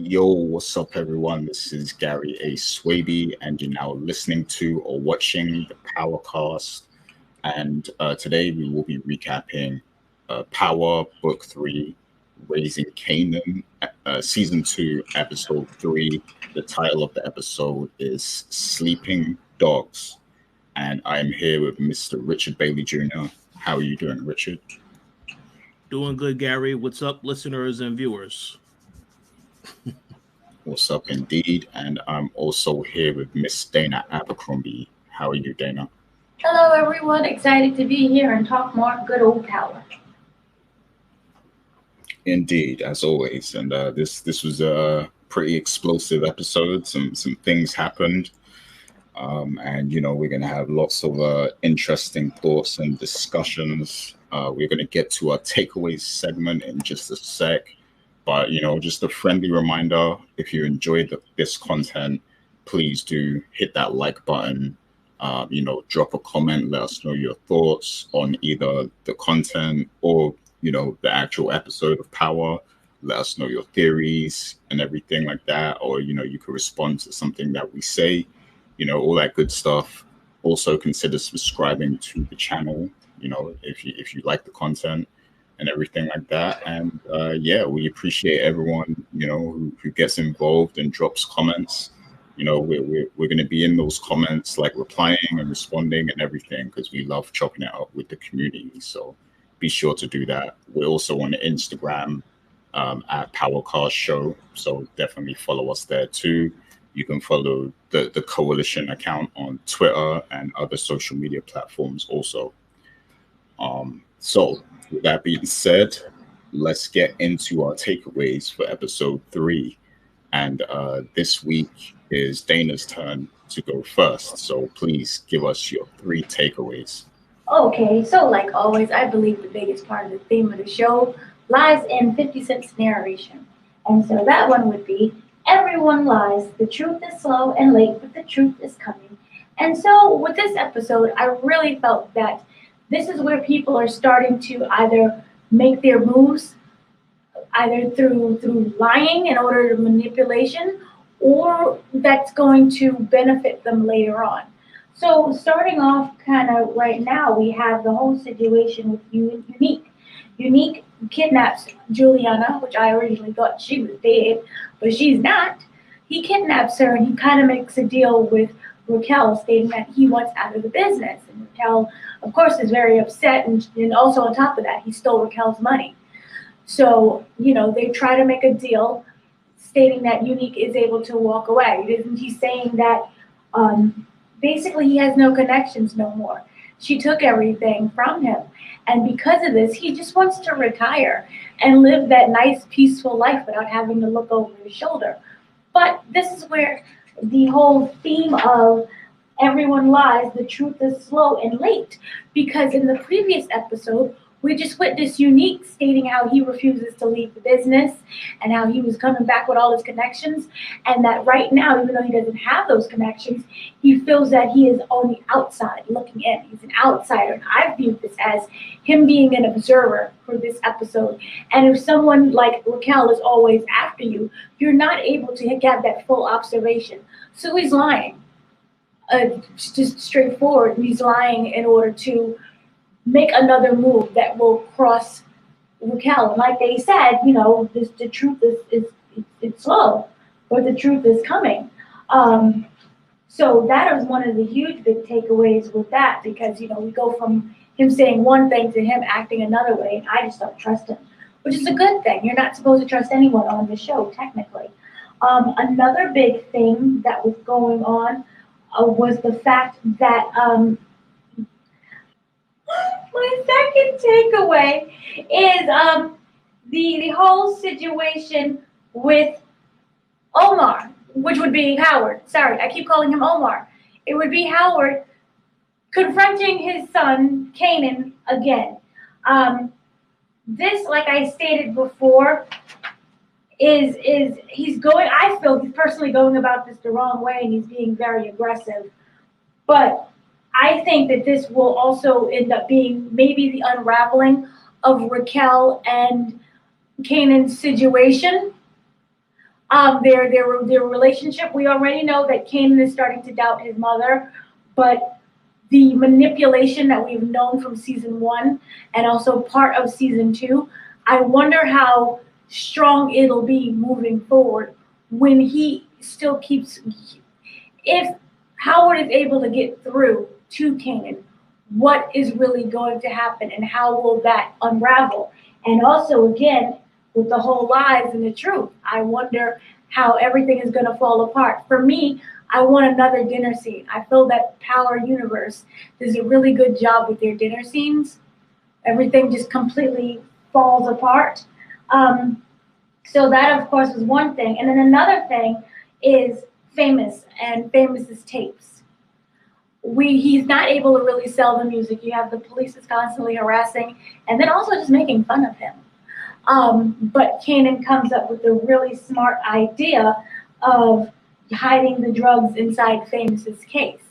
Yo, what's up, everyone? This is Gary A. Swaby, and you're now listening to or watching the Powercast. And today we will be recapping Power Book 3, Raising Kanan, Season 2, Episode 3. The title of the episode is Sleeping Dogs. And I'm here with Mr. Richard Bailey Jr. How are you doing, Richard? Doing good, Gary. What's up, listeners and viewers? What's up, indeed? And I'm also here with Miss Dana Abercrombie. How are you, Dana? Hello, everyone. Excited to be here and talk more good old power. Indeed, as always. And this was a pretty explosive episode. Some things happened, and we're gonna have lots of interesting thoughts and discussions. We're gonna get to our takeaways segment in just a sec. But, just a friendly reminder, if you enjoyed this content, please do hit that like button, drop a comment, let us know your thoughts on either the content or, the actual episode of Power. Let us know your theories and everything like that. Or, you can respond to something that we say, all that good stuff. Also consider subscribing to the channel, if you like the content and everything like that. And we appreciate everyone, who gets involved and drops comments. We're going to be in those comments, like replying and responding and everything, because we love chopping it up with the community. So be sure to do that. We're also on Instagram at Powercast Show. So definitely follow us there too. You can follow the Koalition account on Twitter and other social media platforms also. So with that being said, let's get into our takeaways for episode 3. And this week is Dana's turn to go first. So please give us your 3 takeaways. Okay, so like always, I believe the biggest part of the theme of the show lies in 50 Cent's narration. And so that one would be, everyone lies, the truth is slow and late, but the truth is coming. And so with this episode, I really felt that this is where people are starting to either make their moves, either through lying in order to manipulation, or that's going to benefit them later on. So starting off kind of right now, we have the whole situation with Unique. Unique kidnaps Juliana, which I originally thought she was dead, but she's not. He kidnaps her and he kind of makes a deal with Raquel, stating that he wants out of the business. And Raquel, of course, is very upset, and also on top of that, he stole Raquel's money. So, they try to make a deal stating that Unique is able to walk away. Isn't he saying that basically he has no connections no more? She took everything from him. And because of this, he just wants to retire and live that nice, peaceful life without having to look over his shoulder. But this is where the whole theme of everyone lies, the truth is slow and late. Because in the previous episode, we just witnessed Unique stating how he refuses to leave the business and how he was coming back with all his connections. And that right now, even though he doesn't have those connections, he feels that he is on the outside looking in. He's an outsider. And I view this as him being an observer for this episode. And if someone like Raquel is always after you, you're not able to get that full observation. So he's lying. Just straightforward. He's lying in order to make another move that will cross Raquel. And like they said, the truth is it's slow, but the truth is coming. So that is one of the huge big takeaways with that, because, we go from him saying one thing to him acting another way, and I just don't trust him, which is a good thing. You're not supposed to trust anyone on the show, technically. Another big thing that was going on was the fact that my second takeaway is the whole situation with Omar, which would be Howard. Sorry, I keep calling him Omar. It would be Howard confronting his son, Kanan, again. This, like I stated before, is he's going, I feel he's personally going about this the wrong way, and he's being very aggressive. But I think that this will also end up being maybe the unraveling of Raquel and Kanan's situation. Their relationship. We already know that Kanan is starting to doubt his mother, but the manipulation that we've known from season 1 and also part of season 2, I wonder how strong it'll be moving forward when he still keeps. If Howard is able to get through to Kanan, what is really going to happen and how will that unravel? And also, again, with the whole lies and the truth, I wonder how everything is going to fall apart. For me, I want another dinner scene. I feel that Power Universe does a really good job with their dinner scenes. Everything just completely falls apart. So that, of course, is one thing. And then another thing is Famous and Famous's tapes. He's not able to really sell the music. You have the police is constantly harassing and then also just making fun of him. But Kanan comes up with a really smart idea of hiding the drugs inside Famous's case.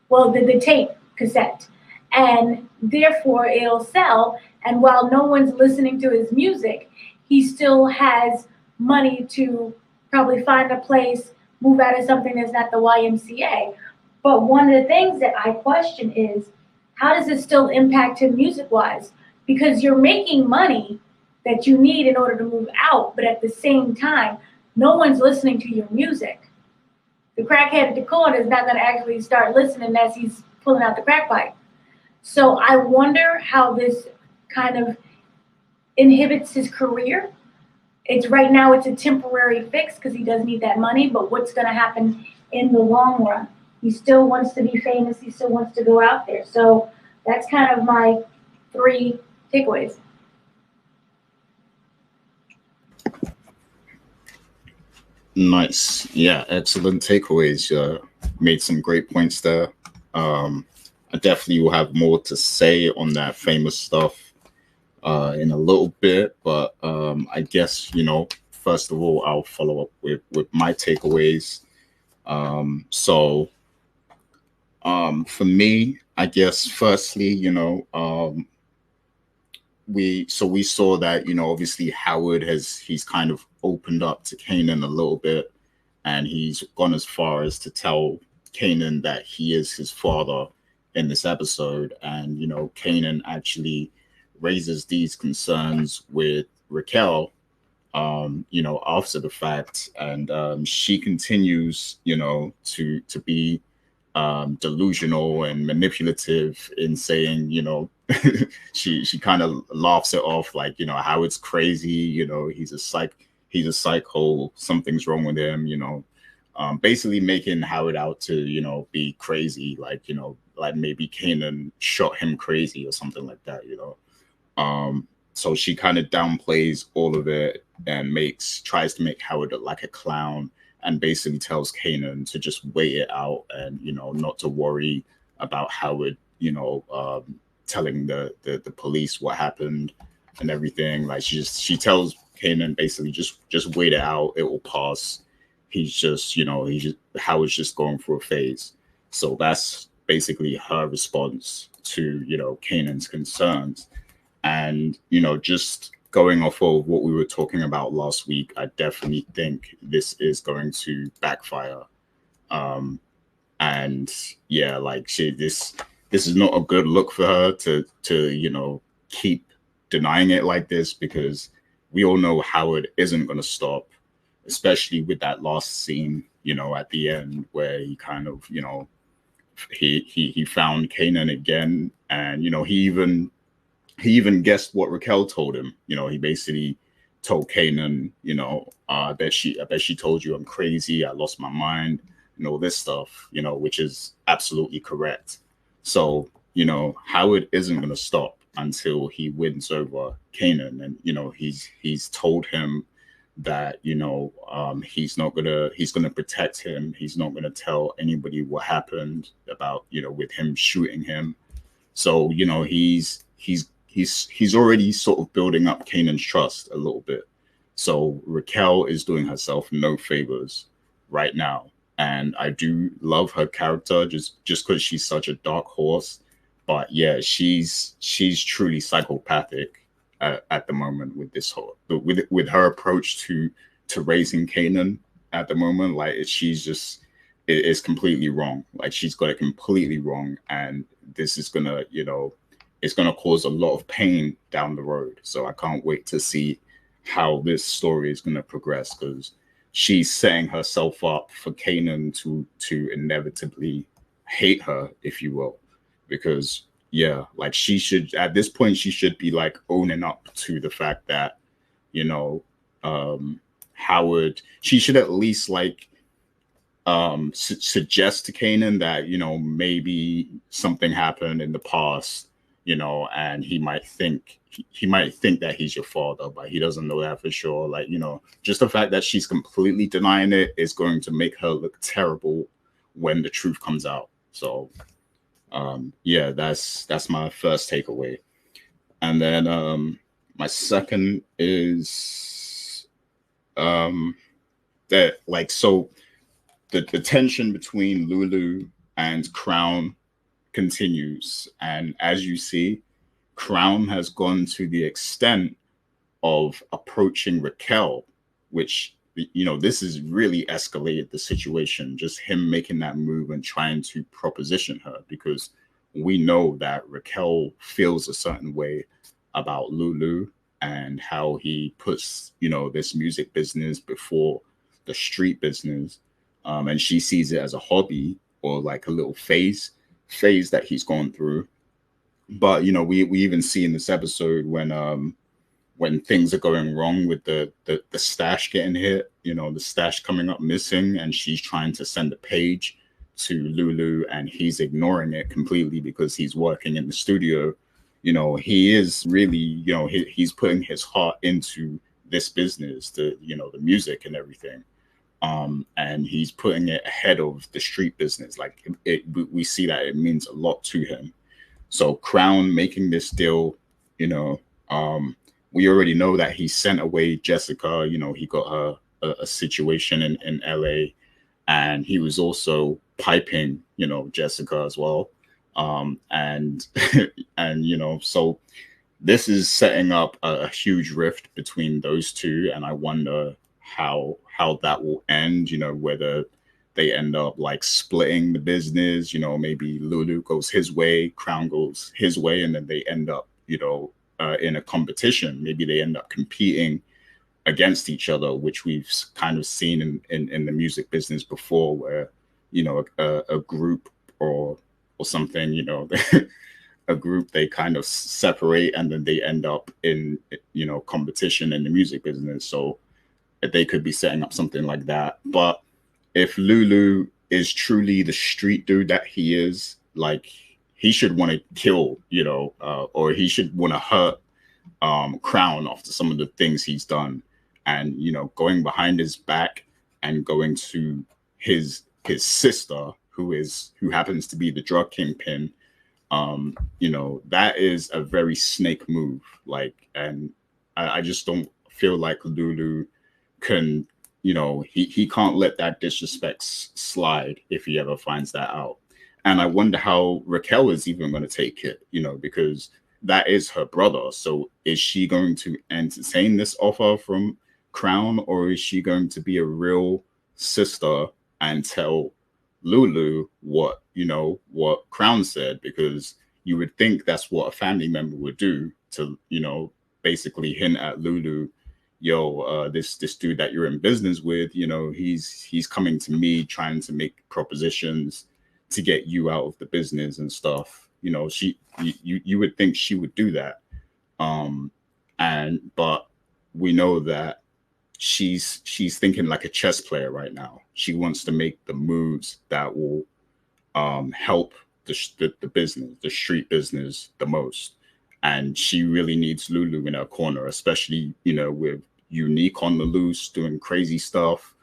Well, the tape cassette. And therefore it'll sell. And while no one's listening to his music, he still has money to probably find a place, move out of something that's not the YMCA. But one of the things that I question is, how does it still impact him music-wise? Because you're making money that you need in order to move out, but at the same time, no one's listening to your music. The crackhead at the corner is not going to actually start listening as he's pulling out the crack pipe. So I wonder how this kind of inhibits his career. Right now it's a temporary fix because he does need that money, but what's going to happen in the long run? He still wants to be famous. He still wants to go out there. So that's kind of my 3 takeaways. Nice. Yeah, excellent takeaways. Made some great points there. I definitely will have more to say on that Famous stuff in a little bit, but I guess, first of all, I'll follow up with my takeaways. For me, I guess, firstly, we saw that, obviously Howard he's kind of opened up to Kanan a little bit, and he's gone as far as to tell Kanan that he is his father in this episode. And, Kanan actually raises these concerns with Raquel, after the fact. And she continues, to be delusional and manipulative in saying, she kind of laughs it off, like, Howard's crazy, he's a psycho, something's wrong with him, basically making Howard out to, be crazy, like maybe Kanan shot him crazy or something like that, So she kind of downplays all of it and tries to make Howard look like a clown, and basically tells Kanan to just wait it out and, not to worry about Howard, telling the police what happened and everything. Like she tells Kanan basically just wait it out, it will pass. Howard's just going through a phase. So that's basically her response to, Kanan's concerns. And, just going off of what we were talking about last week, I definitely think this is going to backfire. And yeah, like this is not a good look for her to keep denying it like this, because we all know Howard isn't going to stop, especially with that last scene, at the end, where he kind of, he found Kanan again, and he even guessed what Raquel told him. He basically told Kanan, I bet she told you I'm crazy, I lost my mind, and all this stuff, which is absolutely correct. So, Howard isn't going to stop until he wins over Kanan. And, he's told him that, he's going to protect him. He's not going to tell anybody what happened about, with him shooting him. So, he's already sort of building up Kanan's trust a little bit. So Raquel is doing herself no favors right now. And I do love her character just because she's such a dark horse. But yeah, she's truly psychopathic at the moment with this whole with her approach to to raising Kanan at the moment. Like she's just it's completely wrong. Like she's got it completely wrong, and this is gonna, you know, it's gonna cause a lot of pain down the road. So I can't wait to see how this story is gonna progress, because she's setting herself up for Kanan to inevitably hate her, if you will, because yeah, like she should at this point she should be like owning up to the fact that, you know, Howard, she should at least like suggest to Kanan that, you know, maybe something happened in the past, you know, and he might think that he's your father, but he doesn't know that for sure. Like, you know, just the fact that she's completely denying it is going to make her look terrible when the truth comes out. So yeah, that's my first takeaway. And then my second is that, like, so the tension between Lulu and Crown continues, and as you see, Crown has gone to the extent of approaching Raquel, which, you know, this has really escalated the situation, just him making that move and trying to proposition her, because we know that Raquel feels a certain way about Lulu and how he puts, you know, this music business before the street business. And she sees it as a hobby or like a little phase that he's gone through. But, you know, we even see in this episode when things are going wrong with the stash getting hit, you know, the stash coming up missing, and she's trying to send a page to Lulu and he's ignoring it completely because he's working in the studio. You know, he is really, you know, he's putting his heart into this business, you know, the music and everything. And he's putting it ahead of the street business. Like we see that it means a lot to him. So Crown making this deal, you know, we already know that he sent away Jessica. You know, he got her a situation in LA, and he was also piping, you know, Jessica as well. And and you know, so this is setting up a huge rift between those two, and I wonder how that will end. You know, whether they end up like splitting the business. You know, maybe Lulu goes his way, Crown goes his way, and then they end up, you know, in a competition. Maybe they end up competing against each other, which we've kind of seen in the music business before, where, you know, a group or something, you know, a group, they kind of separate and then they end up in, you know, competition in the music business. So they could be setting up something like that. But if Lulu is truly the street dude that he is, like, he should want to kill, you know, or he should want to hurt Crown after some of the things he's done. And, you know, going behind his back and going to his sister, who happens to be the drug kingpin, you know, that is a very snake move. Like, and I just don't feel like Lulu can, you know, he can't let that disrespect slide if he ever finds that out. And I wonder how Raquel is even going to take it, you know, because that is her brother. So is she going to entertain this offer from Crown, or is she going to be a real sister and tell Lulu what, you know, what Crown said? Because you would think that's what a family member would do, to, you know, basically hint at Lulu, yo, this dude that you're in business with, you know, he's coming to me trying to make propositions to get you out of the business and stuff. You know, you would think she would do that. But we know that she's thinking like a chess player right now. She wants to make the moves that will help the business, the street business, the most. And she really needs Lulu in her corner, especially, you know, with Unique on the loose doing crazy stuff.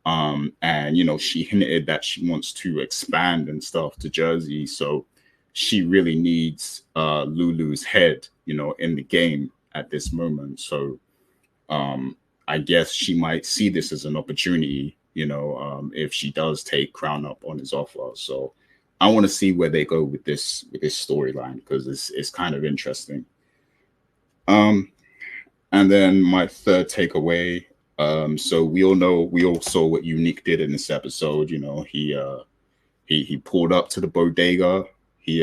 And, you know, she hinted that she wants to expand and stuff to Jersey. So she really needs Lulu's head, you know, in the game at this moment. So I guess she might see this as an opportunity, you know, if she does take Crown up on his offer. So I want to see where they go with this storyline, because it's kind of interesting. And then my third takeaway So we all saw what Unique did in this episode. You know, he pulled up to the bodega. He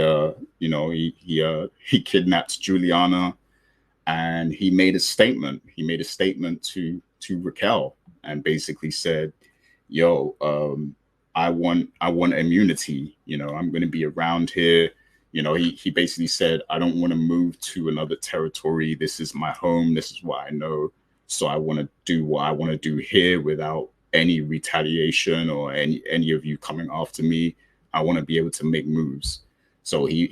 kidnapped Juliana, and he made a statement. He made a statement to Raquel and basically said, "Yo, I want immunity. You know, I'm going to be around here." You know, he basically said, "I don't want to move to another territory. This is my home. This is what I know. So I want to do what I want to do here without any retaliation or any of you coming after me. I want to be able to make moves." So he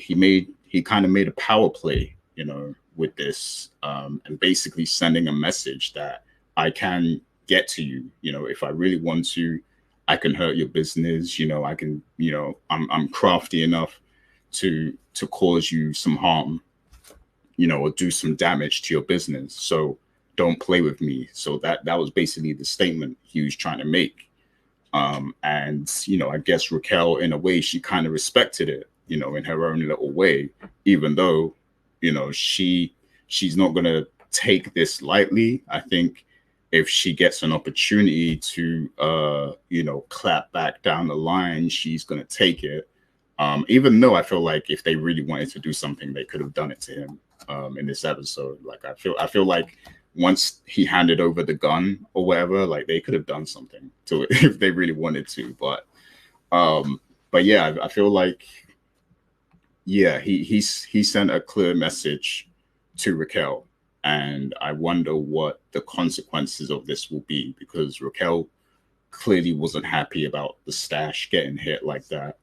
kind of made a power play, you know, with this, and basically sending a message that I can get to you. You know, if I really want to, I can hurt your business. You know, I can. You know, I'm crafty enough to cause you some harm, you know, or do some damage to your business. So don't play with me. So that was basically the statement he was trying to make. And you know, I guess Raquel, in a way, she kind of respected it, you know, in her own little way, even though, you know, she's not gonna take this lightly. I think if she gets an opportunity to you know, clap back down the line, she's gonna take it. Even though I feel like if they really wanted to do something, they could have done it to him in this episode. Like I feel like once he handed over the gun or whatever, like they could have done something to it if they really wanted to. But yeah, I feel like he sent a clear message to Raquel, and I wonder what the consequences of this will be, because Raquel clearly wasn't happy about the stash getting hit like that.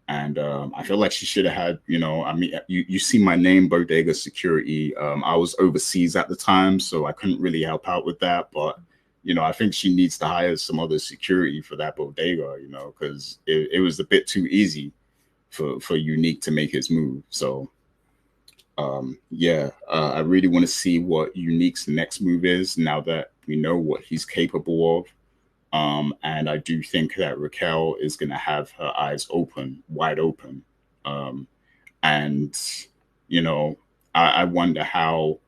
And I feel like she should have had, you know, I mean, you see my name, Bodega Security. I was overseas at the time, so I couldn't really help out with that. But, you know, I think she needs to hire some other security for that bodega, you know, because it was a bit too easy for Unique to make his move. So, I really want to see what Unique's next move is now that we know what he's capable of. And I do think that Raquel is going to have her eyes wide open. And, you know, I wonder how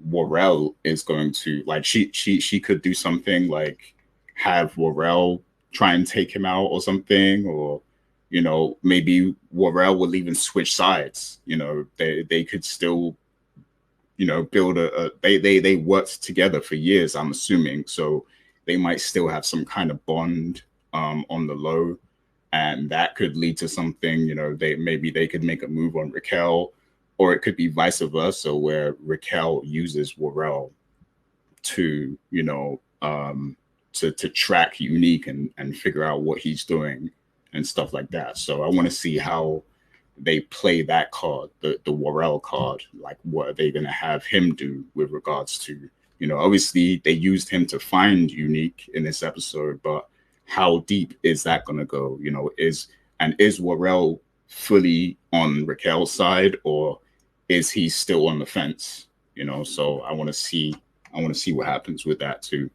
Warrell is going to, like, she could do something like have Warrell try and take him out or something, or, you know, maybe Warrell will even switch sides. You know, they could still, you know, build they worked together for years, I'm assuming. So they might still have some kind of bond on the low, and that could lead to something. You know, they could make a move on Raquel, or it could be vice versa, where Raquel uses Warrell to, you know, to track Unique and figure out what he's doing and stuff like that. So I want to see how they play that card, the Warrell card. Like, what are they going to have him do with regards to, you know, obviously they used him to find Unique in this episode, but how deep is that going to go? You know, is Warrell fully on Raquel's side, or is he still on the fence? You know, so I want to see what happens with that too.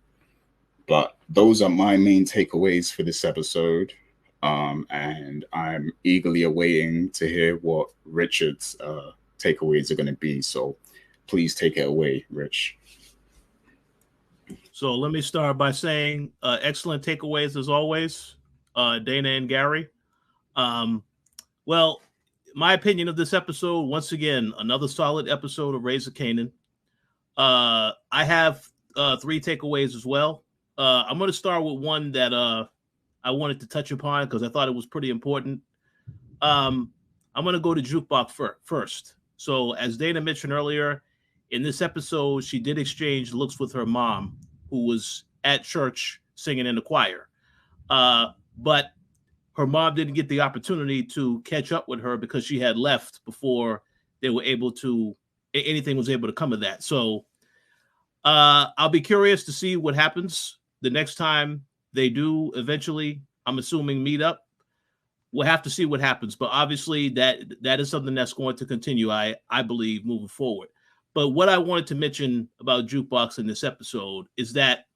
But those are my main takeaways for this episode. And I'm eagerly awaiting to hear what Richard's takeaways are going to be. So please take it away, Rich. So let me start by saying excellent takeaways as always, Dana and Gary. Well, my opinion of this episode, once again, another solid episode of Raise a Kanan. I have 3 takeaways as well. I'm going to start with one that I wanted to touch upon because I thought it was pretty important. I'm going to go to Jukebox first. So as Dana mentioned earlier, in this episode, she did exchange looks with her mom, who was at church singing in the choir. But her mom didn't get the opportunity to catch up with her because she had left before they were able to, anything was able to come of that. So I'll be curious to see what happens the next time they do eventually, I'm assuming, meet up. We'll have to see what happens. But obviously that is something that's going to continue, I believe, moving forward. But what I wanted to mention about Jukebox in this episode is that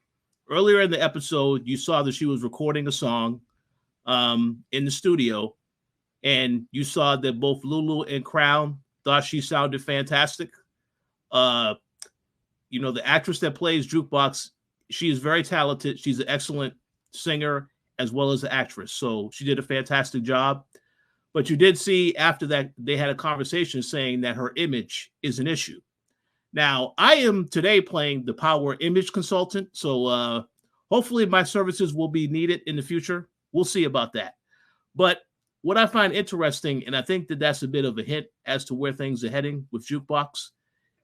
earlier in the episode, you saw that she was recording a song in the studio, and you saw that both Lulu and Crown thought she sounded fantastic. You know, the actress that plays Jukebox she is very talented. She's an excellent singer as well as an actress. So she did a fantastic job. But you did see after that, they had a conversation saying that her image is an issue. Now, I am today playing the Power Image Consultant. So hopefully my services will be needed in the future. We'll see about that. But what I find interesting, and I think that that's a bit of a hint as to where things are heading with Jukebox,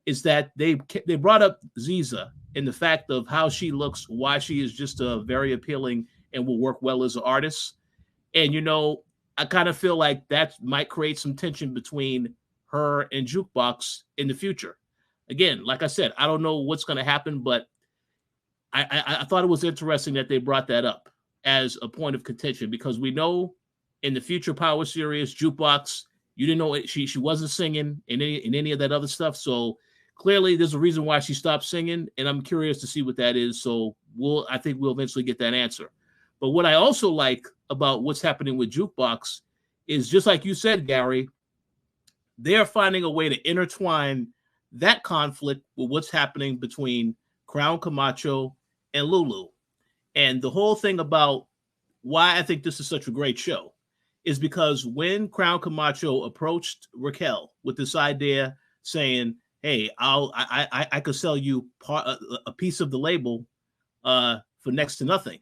is that they brought up Ziza and the fact of how she looks, why she is just very appealing and will work well as an artist. And, you know, I kind of feel like that might create some tension between her and Jukebox in the future. Again, like I said, I don't know what's going to happen, but I thought it was interesting that they brought that up as a point of contention, because we know in the future Power series, Jukebox, you didn't know she wasn't singing in any of that other stuff. So clearly there's a reason why she stopped singing, and I'm curious to see what that is. So I think we'll eventually get that answer. But what I also like about what's happening with Jukebox is, just like you said, Gary, they're finding a way to intertwine that conflict with what's happening between Crown Camacho and Lulu. And the whole thing about why I think this is such a great show is because when Crown Camacho approached Raquel with this idea saying, hey, I could sell you a piece of the label for next to nothing.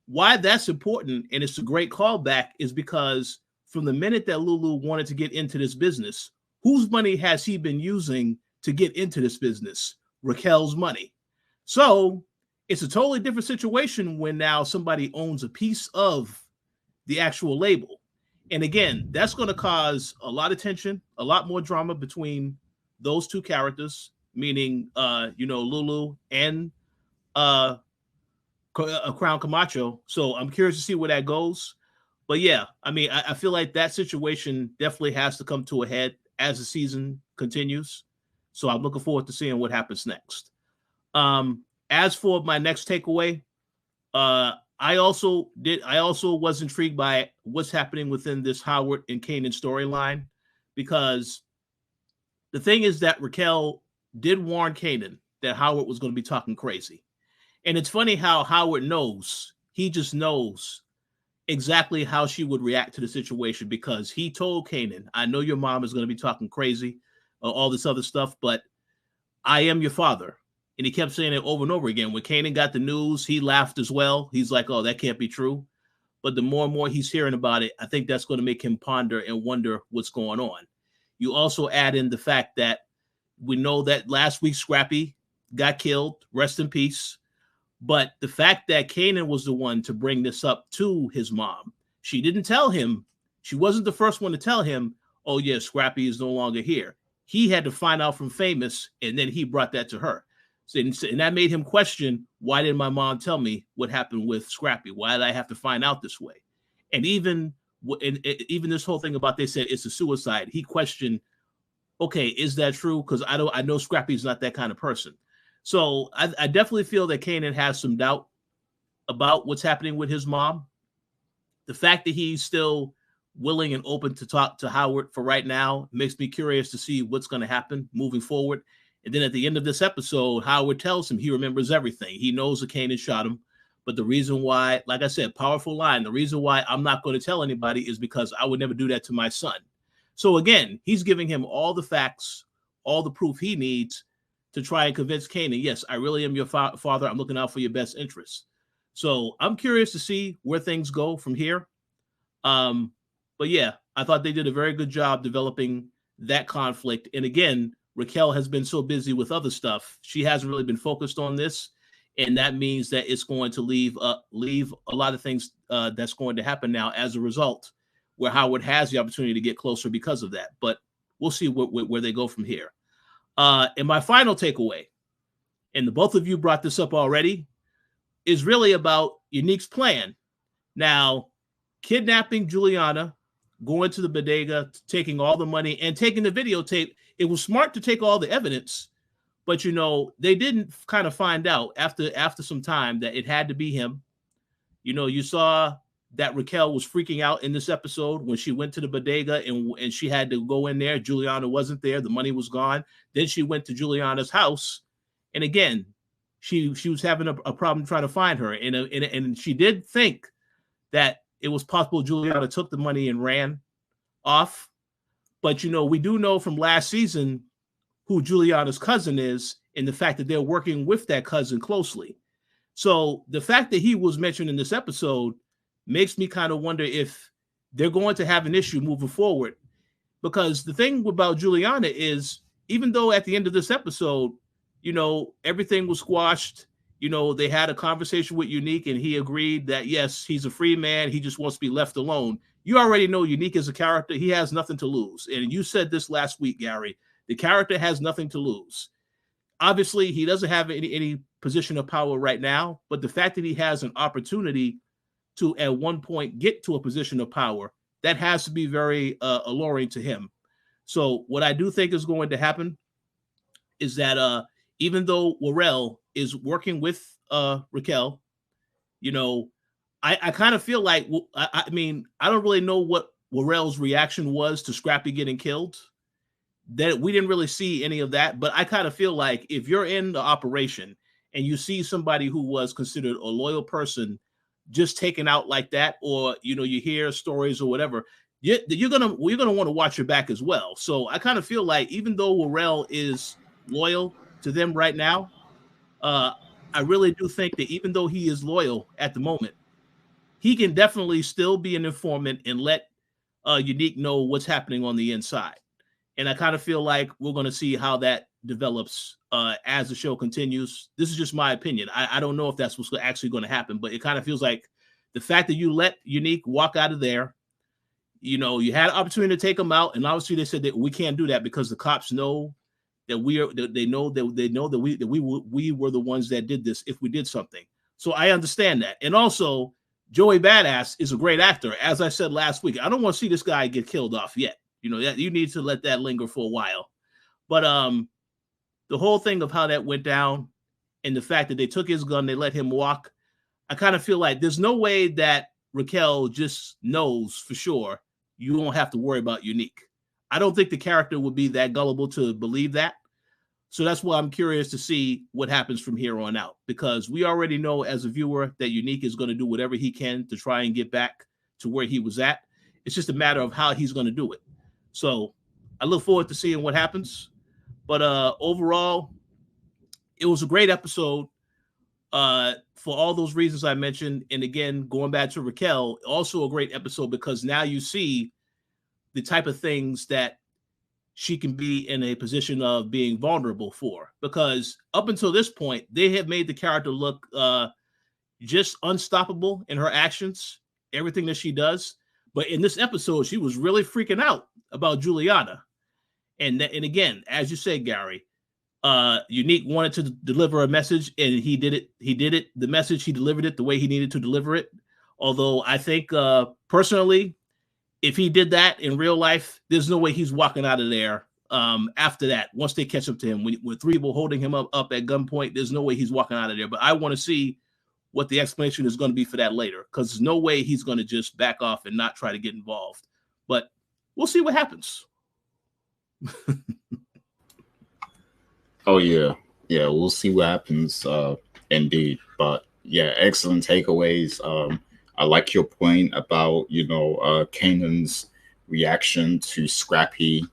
Why that's important, and it's a great callback, is because from the minute that Lulu wanted to get into this business, whose money has he been using to get into this business? Raquel's money. So it's a totally different situation when now somebody owns a piece of the actual label. And again, that's going to cause a lot of tension, a lot more drama between those two characters, meaning, Lulu and Crown Camacho. So I'm curious to see where that goes. But yeah, I mean, I feel like that situation definitely has to come to a head as the season continues. So I'm looking forward to seeing what happens next. As for my next takeaway, I also was intrigued by what's happening within this Howard and Kanan storyline, because the thing is that Raquel did warn Kanan that Howard was going to be talking crazy. And it's funny how Howard knows. He just knows exactly how she would react to the situation, because he told Kanan, I know your mom is going to be talking crazy, all this other stuff, but I am your father. And he kept saying it over and over again. When Kanan got the news, he laughed as well. He's like, oh, that can't be true. But the more and more he's hearing about it, I think that's going to make him ponder and wonder what's going on. You also add in the fact that we know that last week Scrappy got killed. Rest in peace. But the fact that Kanan was the one to bring this up to his mom, she didn't tell him. She wasn't the first one to tell him, oh, yeah, Scrappy is no longer here. He had to find out from Famous, and then he brought that to her. So, and that made him question, why didn't my mom tell me what happened with Scrappy? Why did I have to find out this way? And even this whole thing about they said it's a suicide, he questioned, okay, is that true? Because I know Scrappy's not that kind of person. So I definitely feel that Kanan has some doubt about what's happening with his mom. The fact that he's still willing and open to talk to Howard for right now makes me curious to see what's going to happen moving forward. And then at the end of this episode, Howard tells him he remembers everything. He knows that Kanan shot him. But the reason why, like I said, powerful line, the reason why I'm not going to tell anybody is because I would never do that to my son. So again, he's giving him all the facts, all the proof he needs to try and convince Kanan, yes, I really am your father. I'm looking out for your best interests. So I'm curious to see where things go from here. But yeah, I thought they did a very good job developing that conflict. And again, Raquel has been so busy with other stuff. She hasn't really been focused on this. And that means that it's going to leave a lot of things that's going to happen now as a result, where Howard has the opportunity to get closer because of that. But we'll see where they go from here. And my final takeaway, and the both of you brought this up already, is really about Unique's plan. Now, kidnapping Juliana, going to the bodega, taking all the money, and taking the videotape. It was smart to take all the evidence, but they didn't kind of find out after some time that it had to be him. You saw that Raquel was freaking out in this episode when she went to the bodega and she had to go in there. Juliana wasn't there. The money was gone. Then she went to Juliana's house. And again, she was having a problem trying to find her, and she did think that it was possible Juliana took the money and ran off. But we do know from last season who Juliana's cousin is, and the fact that they're working with that cousin closely. So the fact that he was mentioned in this episode makes me kind of wonder if they're going to have an issue moving forward. Because the thing about Juliana is, even though at the end of this episode, everything was squashed, they had a conversation with Unique and he agreed that, yes, he's a free man. He just wants to be left alone. You already know Unique is a character. He has nothing to lose. And you said this last week, Gary, the character has nothing to lose. Obviously, he doesn't have any position of power right now, but the fact that he has an opportunity to at one point get to a position of power, that has to be very alluring to him. So what I do think is going to happen is that even though Warrell is working with Raquel, I kind of feel like, I don't really know what Warrell's reaction was to Scrappy getting killed. That we didn't really see any of that, but I kind of feel like if you're in the operation and you see somebody who was considered a loyal person just taken out like that, or you hear stories or whatever, you're gonna want to watch your back as well. So I kind of feel like even though Warrell is loyal to them right now, I really do think that even though he is loyal at the moment, he can definitely still be an informant and let Unique know what's happening on the inside. And I kind of feel like we're going to see how that develops as the show continues. This is just my opinion. I don't know if that's what's actually going to happen, but it kind of feels like the fact that you let Unique walk out of there, you had an opportunity to take him out, and obviously they said that we can't do that because the cops know that they know that we were the ones that did this if we did something. So I understand that. And also, Joey Badass is a great actor. As I said last week, I don't want to see this guy get killed off yet. You need to let that linger for a while. But the whole thing of how that went down and the fact that they took his gun, they let him walk, I kind of feel like there's no way that Raquel just knows for sure you won't have to worry about Unique. I don't think the character would be that gullible to believe that. So that's why I'm curious to see what happens from here on out, because we already know as a viewer that Unique is going to do whatever he can to try and get back to where he was at. It's just a matter of how he's going to do it. So I look forward to seeing what happens. But overall, it was a great episode for all those reasons I mentioned. And again, going back to Raquel, also a great episode because now you see the type of things that she can be in a position of being vulnerable for. Because up until this point, they have made the character look just unstoppable in her actions, everything that she does. But in this episode, she was really freaking out about Juliana. And again, as you say, Gary, Unique wanted to deliver a message, and he did it. He did it. The message, he delivered it the way he needed to deliver it. Although I think personally, if he did that in real life, there's no way he's walking out of there after that. Once they catch up to him, with three people holding him up at gunpoint, there's no way he's walking out of there. But I want to see what the explanation is going to be for that later, because there's no way he's going to just back off and not try to get involved. But we'll see what happens. Oh yeah, we'll see what happens. Indeed, but yeah, excellent takeaways. I like your point about Kanan's reaction to Scrappy,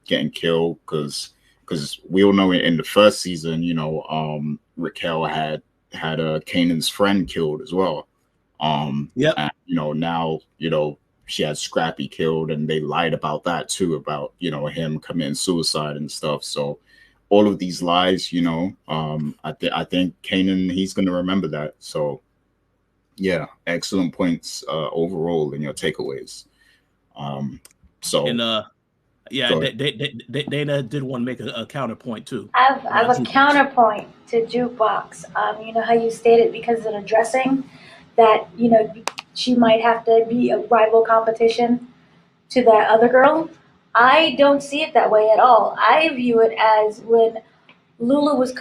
getting killed, because we all know in the first season, Raquel had Kanan's friend killed as well. Yeah. Now she had Scrappy killed, and they lied about that too, about him committing suicide and stuff. So all of these lies, I think Kanan, he's going to remember that. So yeah, excellent points overall in your takeaways. Dana did want to make a counterpoint too. I have a counterpoint to Jukebox. You know how you stated because of the dressing that she might have to be a rival competition to that other girl. I don't see it that way at all. I view it as when Lulu was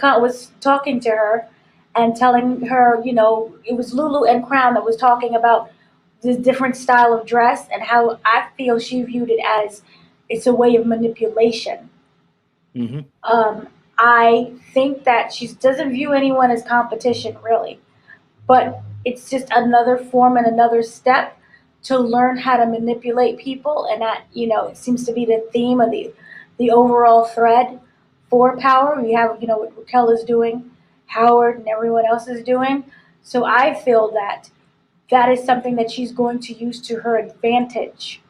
talking to her and telling her, it was Lulu and Crown that was talking about this different style of dress and how I feel she viewed it as it's a way of manipulation. Mm-hmm. I think that she doesn't view anyone as competition, really. But it's just another form and another step to learn how to manipulate people. And that, it seems to be the theme of the overall thread for power. We have, what Raquel is doing, Howard and everyone else is doing. So I feel that that is something that she's going to use to her advantage,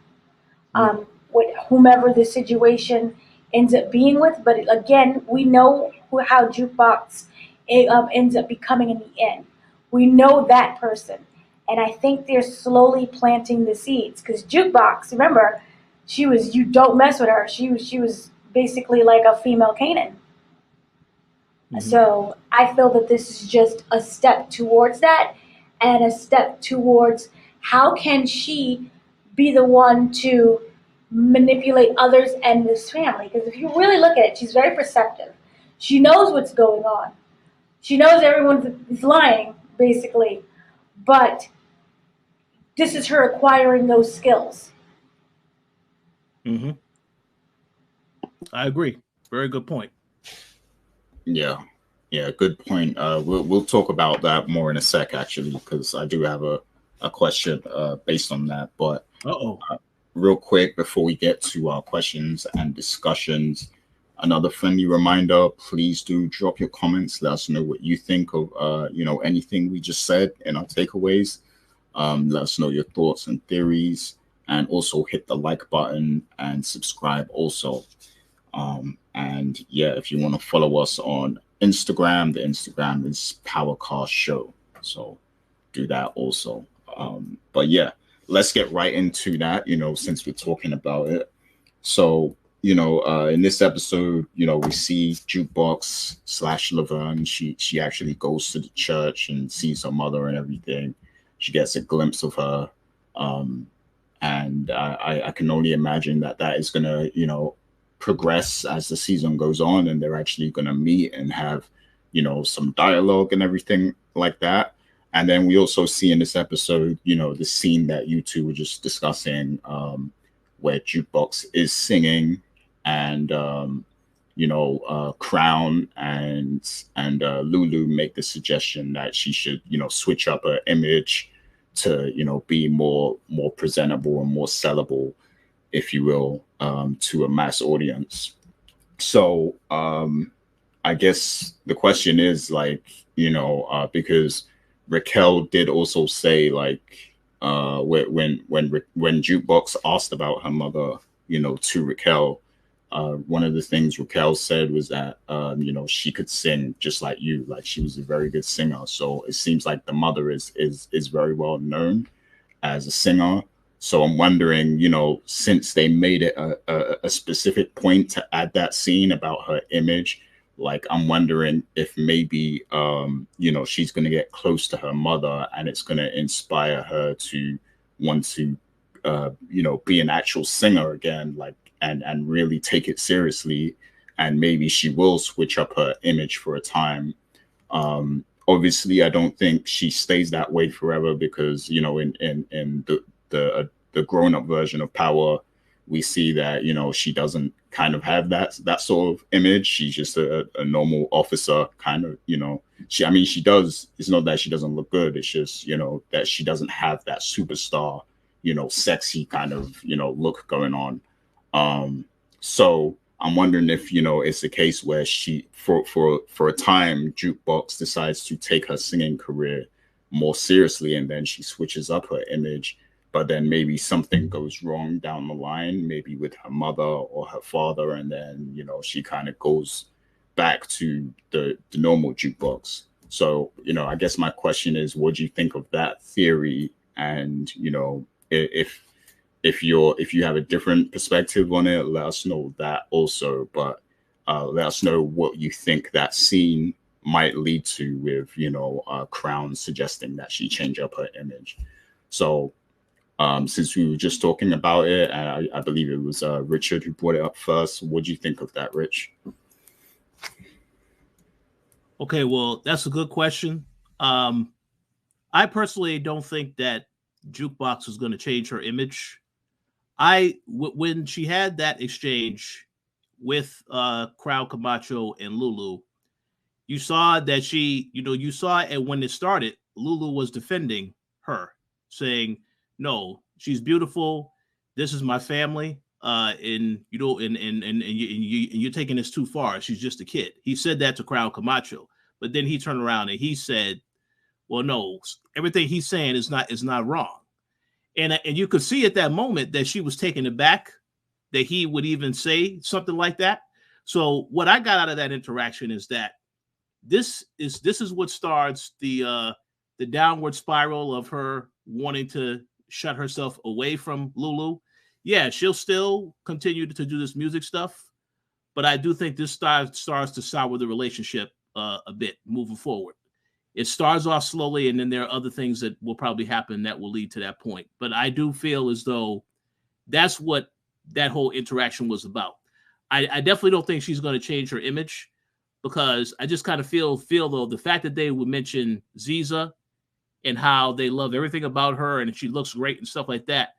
with whomever the situation ends up being with. But again, we know how Jukebox ends up becoming in the end. We know that person. And I think they're slowly planting the seeds. Because Jukebox, remember, you don't mess with her. She was basically like a female Kanan. Mm-hmm. So I feel that this is just a step towards that, and a step towards how can she be the one to manipulate others and this family. Because if you really look at it, she's very perceptive. She knows what's going on. She knows everyone is lying, basically. But this is her acquiring those skills. Mm-hmm. I agree. Very good point. Yeah, good point. We'll talk about that more in a sec, actually, because I do have a question based on that. But real quick, before we get to our questions and discussions, another friendly reminder: please do drop your comments. Let us know what you think of anything we just said in our takeaways. Let us know your thoughts and theories, and also hit the like button and subscribe also. And yeah, if you want to follow us on Instagram, the Instagram is Powercast Show. So do that also. But yeah, let's get right into that, since we're talking about it. So, in this episode, we see Jukebox / Laverne. She actually goes to the church and sees her mother and everything. She gets a glimpse of her. And I can only imagine that is going to, progress as the season goes on, and they're actually going to meet and have some dialogue and everything like that. And then we also see in this episode the scene that you two were just discussing, where Jukebox is singing, and Crown and Lulu make the suggestion that she should switch up her image to be more presentable and more sellable, if you will, to a mass audience. So I guess the question is because Raquel did also say when Jukebox asked about her mother, to Raquel, one of the things Raquel said was that she could sing just like you, like she was a very good singer. So it seems like the mother is very well known as a singer. So I'm wondering, since they made it a specific point to add that scene about her image, I'm wondering if maybe, she's going to get close to her mother, and it's going to inspire her to want to, be an actual singer again, and really take it seriously. And maybe she will switch up her image for a time. Obviously, I don't think she stays that way forever, because, in the grown-up version of Power, we see that she doesn't kind of have that sort of image. She's just a normal officer, kind of. She does. It's not that she doesn't look good. It's just that she doesn't have that superstar, sexy kind of look going on. So I'm wondering if it's a case where she for a time Jukebox decides to take her singing career more seriously, and then she switches up her image. But then maybe something goes wrong down the line, maybe with her mother or her father, and then she kind of goes back to the normal Jukebox. So I guess my question is, what do you think of that theory? And if you have a different perspective on it, let us know that also. But let us know what you think that scene might lead to, with Crown suggesting that she change up her image. So since we were just talking about it, and I believe it was Richard who brought it up first, what do you think of that, Rich? Okay, well, that's a good question. I personally don't think that Jukebox is going to change her image. When she had that exchange with Crown Camacho and Lulu, you saw that she, you saw it when it started, Lulu was defending her, saying, no, she's beautiful. This is my family. And you're taking this too far. She's just a kid. He said that to Crown Camacho, but then he turned around and he said, well, no, everything he's saying is not wrong. And you could see at that moment that she was taken aback that he would even say something like that. So what I got out of that interaction is that this is what starts the downward spiral of her wanting to shut herself away from Lulu. Yeah, she'll still continue to do this music stuff, but I do think this starts to sour the relationship a bit moving forward. It starts off slowly, and then there are other things that will probably happen that will lead to that point. But I do feel as though that's what that whole interaction was about. I definitely don't think she's going to change her image, because I just kind of feel though the fact that they would mention Ziza and how they love everything about her and she looks great and stuff like that,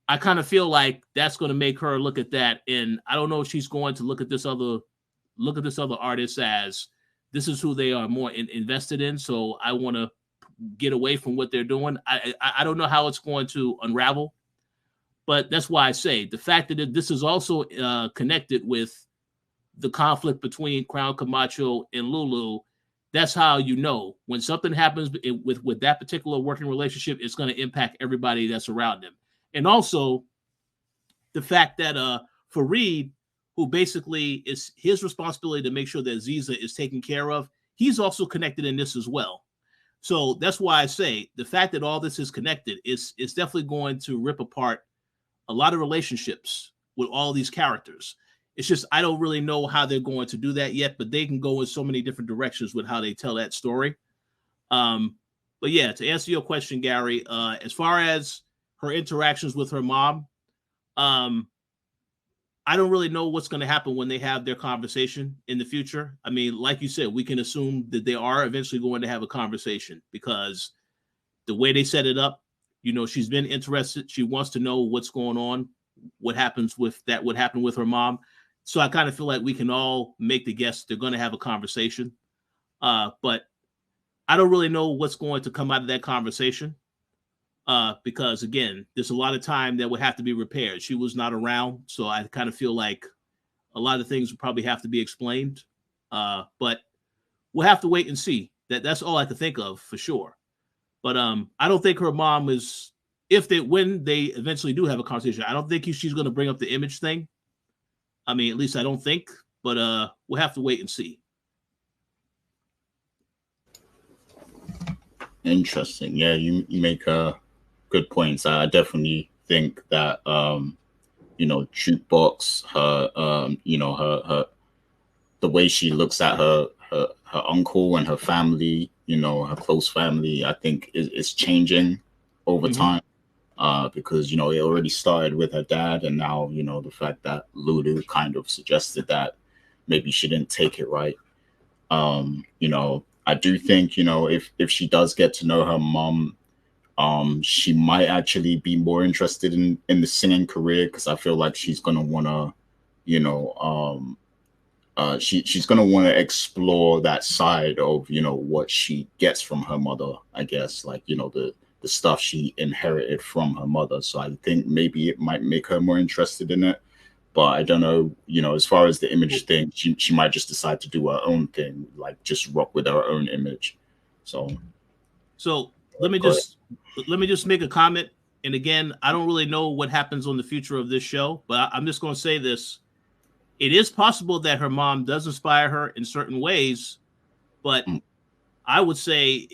I kind of feel like that's going to make her look at that. And I don't know if she's going to look at this other artist as this is who they are more invested in. So I want to get away from what they're doing. I don't know how it's going to unravel, but that's why I say the fact that this is also connected with the conflict between Crown Camacho and Lulu. That's how you know when something happens with that particular working relationship, it's going to impact everybody that's around them. And also the fact that Fareed, who basically is his responsibility to make sure that Ziza is taken care of, he's also connected in this as well. So that's why I say the fact that all this is connected is definitely going to rip apart a lot of relationships with all these characters. It's just I don't really know how they're going to do that yet, but they can go in so many different directions with how they tell that story. But yeah, to answer your question, Gary, as far as her interactions with her mom, I don't really know what's going to happen when they have their conversation in the future. I mean, like you said, we can assume that they are eventually going to have a conversation, because the way they set it up, she's been interested. She wants to know what's going on, what happens with that, what happened with her mom. So I kind of feel like we can all make the guess they're going to have a conversation. But I don't really know what's going to come out of that conversation. Because again, there's a lot of time that would have to be repaired. She was not around, so I kind of feel like a lot of things would probably have to be explained. But we'll have to wait and see. That's all I can think of for sure. But I don't think her mom is, when they eventually do have a conversation, I don't think she's going to bring up the image thing. I mean, at least I don't think. But we'll have to wait and see. Interesting. Yeah, you make good points. I definitely think that Jukebox, her the way she looks at her uncle and her family, her close family, I think is changing over time. Because it already started with her dad, and now the fact that Lulu kind of suggested that maybe she didn't take it right. I do think if she does get to know her mom, she might actually be more interested in the singing career, because I feel like she's gonna want to she's gonna want to explore that side of what she gets from her mother, I guess, like the stuff she inherited from her mother. So I think maybe it might make her more interested in it. But I don't know, as far as the image thing, she might just decide to do her own thing, like just rock with her own image. So let me just make a comment. And again, I don't really know what happens on the future of this show, but I'm just going to say this. It is possible that her mom does inspire her in certain ways, but I would say,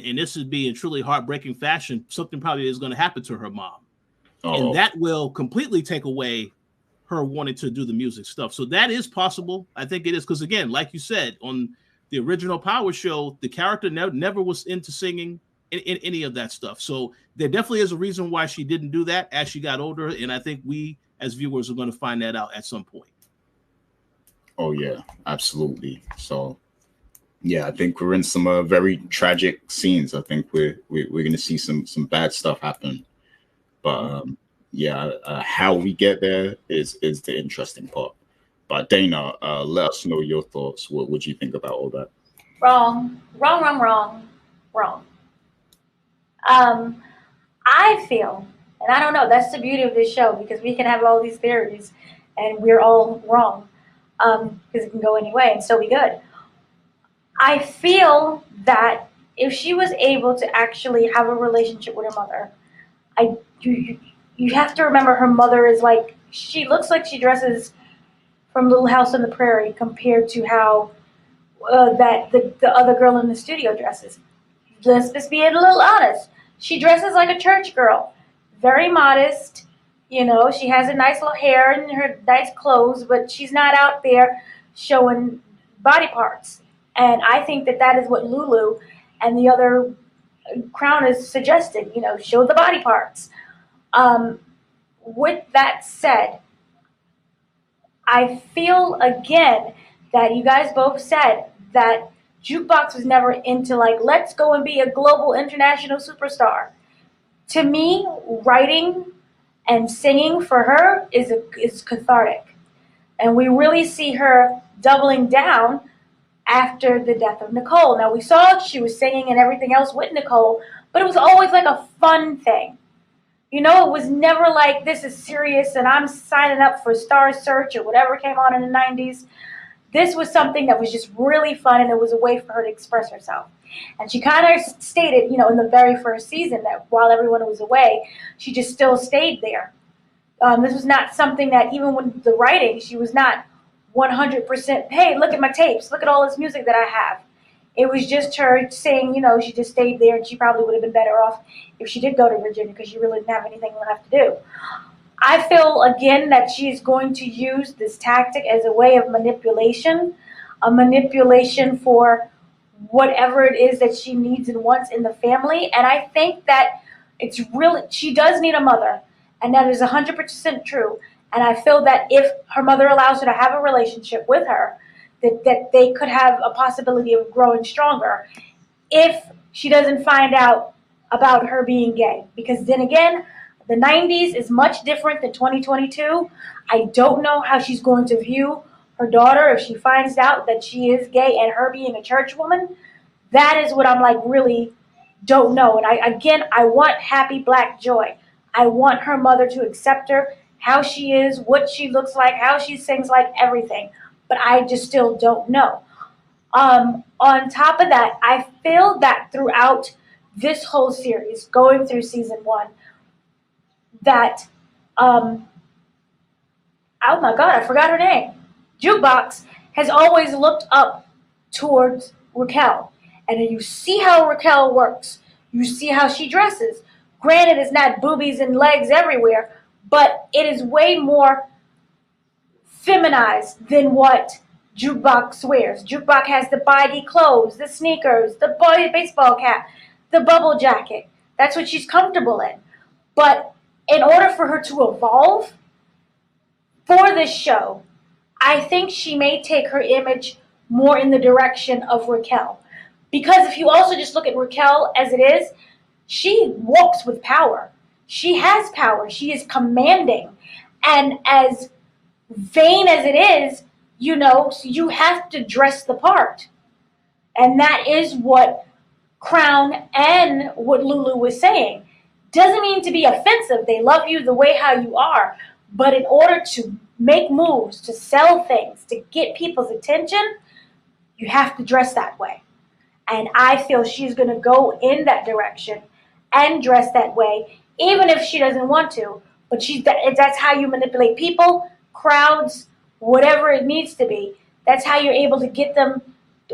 and this would be in truly heartbreaking fashion, something probably is going to happen to her mom. And that will completely take away her wanting to do the music stuff. So that is possible. I think it is, because again, like you said, on the original Power show, the character never was into singing in any of that stuff. So there definitely is a reason why she didn't do that as she got older. And I think we as viewers are going to find that out at some point. Oh yeah, absolutely. So yeah, I think we're in some very tragic scenes. I think we're going to see some bad stuff happen. But how we get there is the interesting part. But Dana, let us know your thoughts. What would you think about all that? Wrong. I feel, and I don't know, that's the beauty of this show, because we can have all these theories and we're all wrong, because it can go any way and still be good. I feel that if she was able to actually have a relationship with her mother, you have to remember her mother is like, she looks like she dresses from Little House on the Prairie compared to how that the other girl in the studio dresses. Let's just be a little honest. She dresses like a church girl, very modest. You know, she has a nice little hair and her nice clothes, but she's not out there showing body parts. And I think that that is what Lulu and the other crown is suggesting. You know, show the body parts. With that said, I feel again that you guys both said that Jukebox was never into like, let's go and be a global international superstar. To me, writing and singing for her is cathartic. And we really see her doubling down after the death of Nicole. Now, we saw she was singing and everything else with Nicole, but it was always like a fun thing. You know, it was never like, this is serious and I'm signing up for Star Search or whatever came on in the 90s. This was something that was just really fun, and it was a way for her to express herself. And she kind of stated, you know, in the very first season that while everyone was away, she just still stayed there. This was not something that, even with the writing, she was not 100%, hey, look at my tapes, look at all this music that I have. It was just her saying, you know, she just stayed there, and she probably would have been better off if she did go to Virginia, because she really didn't have anything left to do. I feel, again, that she's going to use this tactic as a way of manipulation, a manipulation for whatever it is that she needs and wants in the family. And I think that it's really, she does need a mother, and that is 100% true. And I feel that if her mother allows her to have a relationship with her, that they could have a possibility of growing stronger if she doesn't find out about her being gay. Because then again, the 90s is much different than 2022. I don't know how she's going to view her daughter if she finds out that she is gay, and her being a church woman. That is what I'm like, really don't know. And I want happy black joy. I want her mother to accept her, how she is, what she looks like, how she sings, like everything. But I just still don't know. On top of that, I feel that throughout this whole series, going through season 1, that, oh my God, I forgot her name. Jukebox has always looked up towards Raquel. And you see how Raquel works. You see how she dresses. Granted, it's not boobies and legs everywhere, but it is way more feminized than what Jukebox wears. Jukebox has the baggy clothes, the sneakers, the baseball cap, the bubble jacket. That's what she's comfortable in. But in order for her to evolve for this show, I think she may take her image more in the direction of Raquel. Because if you also just look at Raquel as it is, she walks with power. She has power. She is commanding. And as vain as it is, you know, you have to dress the part. And that is what Crown and what Lulu was saying. Doesn't mean to be offensive. They love you the way how you are. But in order to make moves, to sell things, to get people's attention, you have to dress that way. And I feel she's going to go in that direction and dress that way, even if she doesn't want to. But that's how you manipulate people, crowds, whatever it needs to be. That's how you're able to get them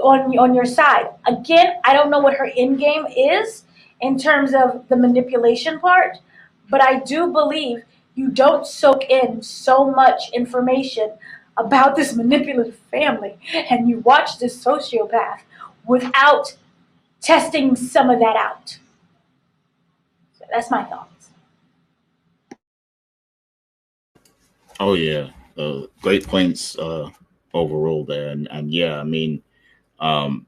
on your side. Again, I don't know what her end game is in terms of the manipulation part, but I do believe you don't soak in so much information about this manipulative family and you watch this sociopath without testing some of that out. So that's my thoughts. Oh yeah, great points overall there, and yeah, I mean,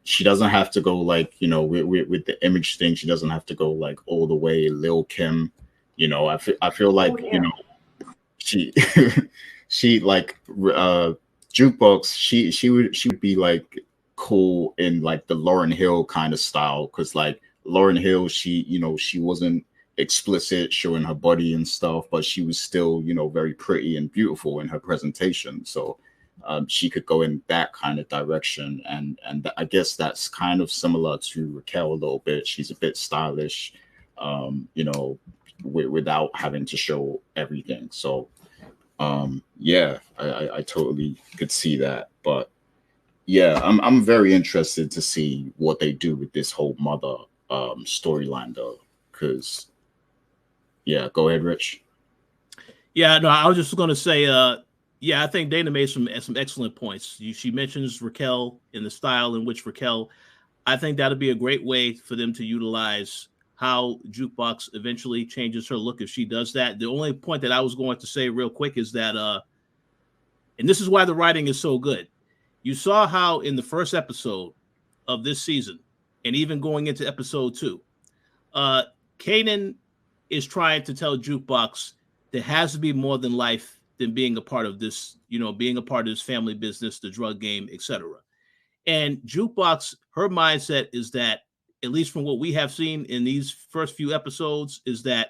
she doesn't have to go like, you know, with the image thing. She doesn't have to go like all the way Lil Kim. You know, I feel like, you know, she she like Jukebox, she would be like cool in like the Lauryn Hill kind of style, because like Lauryn Hill, she wasn't explicit showing her body and stuff, but she was still very pretty and beautiful in her presentation. So she could go in that kind of direction, and I guess that's kind of similar to Raquel a little bit. She's a bit stylish, without having to show everything. So yeah, I totally could see that. But yeah, I'm very interested to see what they do with this whole mother storyline though, because yeah, go ahead, Rich. Yeah, no, I was just going to say, yeah, I think Dana made some excellent points. She mentions Raquel in the style in which Raquel. I think that'd be a great way for them to utilize how Jukebox eventually changes her look if she does that. The only point that I was going to say real quick is that, and this is why the writing is so good. You saw how in the first episode of this season, and even going into episode 2, Kanan is trying to tell Jukebox there has to be more than life than being a part of this, being a part of this family business, the drug game, etc. And Jukebox, her mindset is that, at least from what we have seen in these first few episodes, is that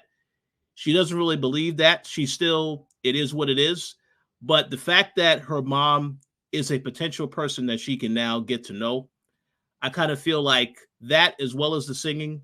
she doesn't really believe that. She's still, it is what it is. But the fact that her mom is a potential person that she can now get to know, I kind of feel like that, as well as the singing,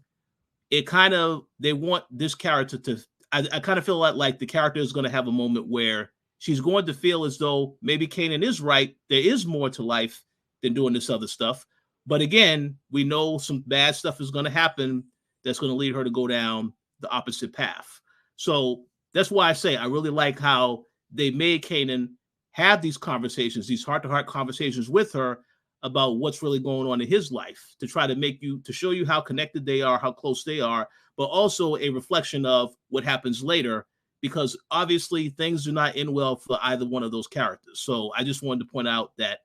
it kind of, they want this character to, I kind of feel like the character is going to have a moment where she's going to feel as though maybe Kanan is right. There is more to life than doing this other stuff. But again, we know some bad stuff is going to happen that's going to lead her to go down the opposite path. So that's why I say I really like how they made Kanan have these conversations, these heart-to-heart conversations with her about what's really going on in his life, to try to show you how connected they are, how close they are, but also a reflection of what happens later, because obviously things do not end well for either one of those characters. So I just wanted to point out that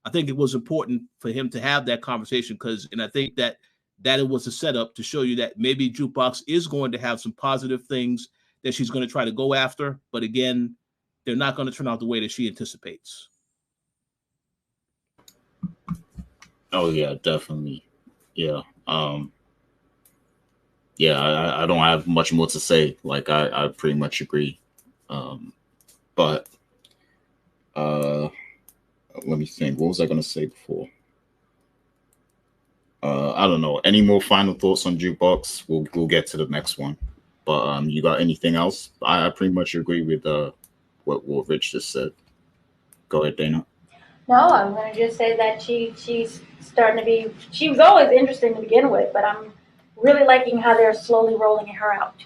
I think it was important for him to have that conversation, and I think that it was a setup to show you that maybe Jukebox is going to have some positive things that she's going to try to go after, but again, they're not going to turn out the way that she anticipates. Oh yeah, definitely. Yeah. Yeah, I don't have much more to say. Like I pretty much agree. But let me think. What was I gonna say before? I don't know. Any more final thoughts on Jukebox? We'll get to the next one. But you got anything else? I pretty much agree with what Rich just said. Go ahead, Dana. No, I'm going to just say that she's starting to be. She was always interesting to begin with, but I'm really liking how they're slowly rolling her out.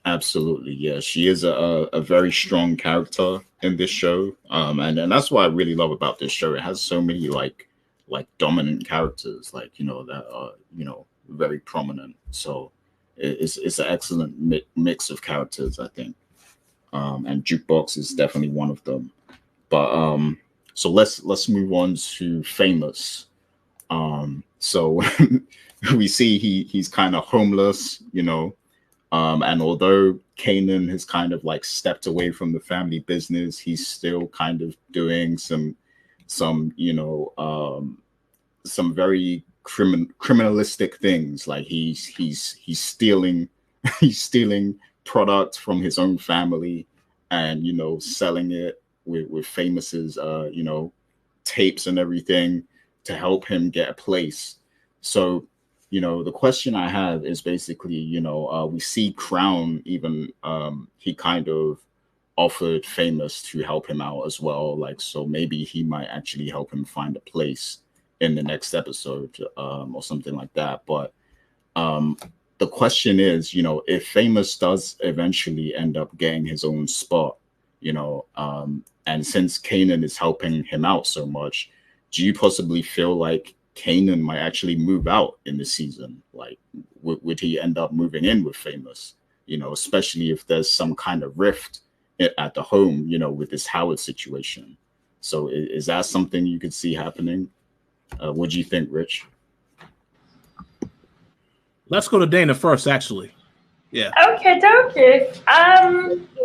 Absolutely, yeah. She is a very strong character in this show, and that's what I really love about this show. It has so many like dominant characters, like that are very prominent. So it's an excellent mix of characters, I think. And Jukebox is definitely one of them. But so let's move on to Famous. So we see he's kind of homeless, and although Kanan has kind of like stepped away from the family business, he's still kind of doing some very criminalistic things. Like he's stealing he's stealing product from his own family and selling it with Famous's tapes and everything to help him get a place. So the question I have is basically, we see Crown even he kind of offered Famous to help him out as well. Like, so maybe he might actually help him find a place in the next episode or something like that. But the question is, if Famous does eventually end up getting his own spot, and since Kanan is helping him out so much, do you possibly feel like Kanan might actually move out in the season? Like, would he end up moving in with Famous? Especially if there's some kind of rift at the home, with this Howard situation. So is that something you could see happening? What do you think, Rich? Let's go to Dana first, actually. Yeah. Okay.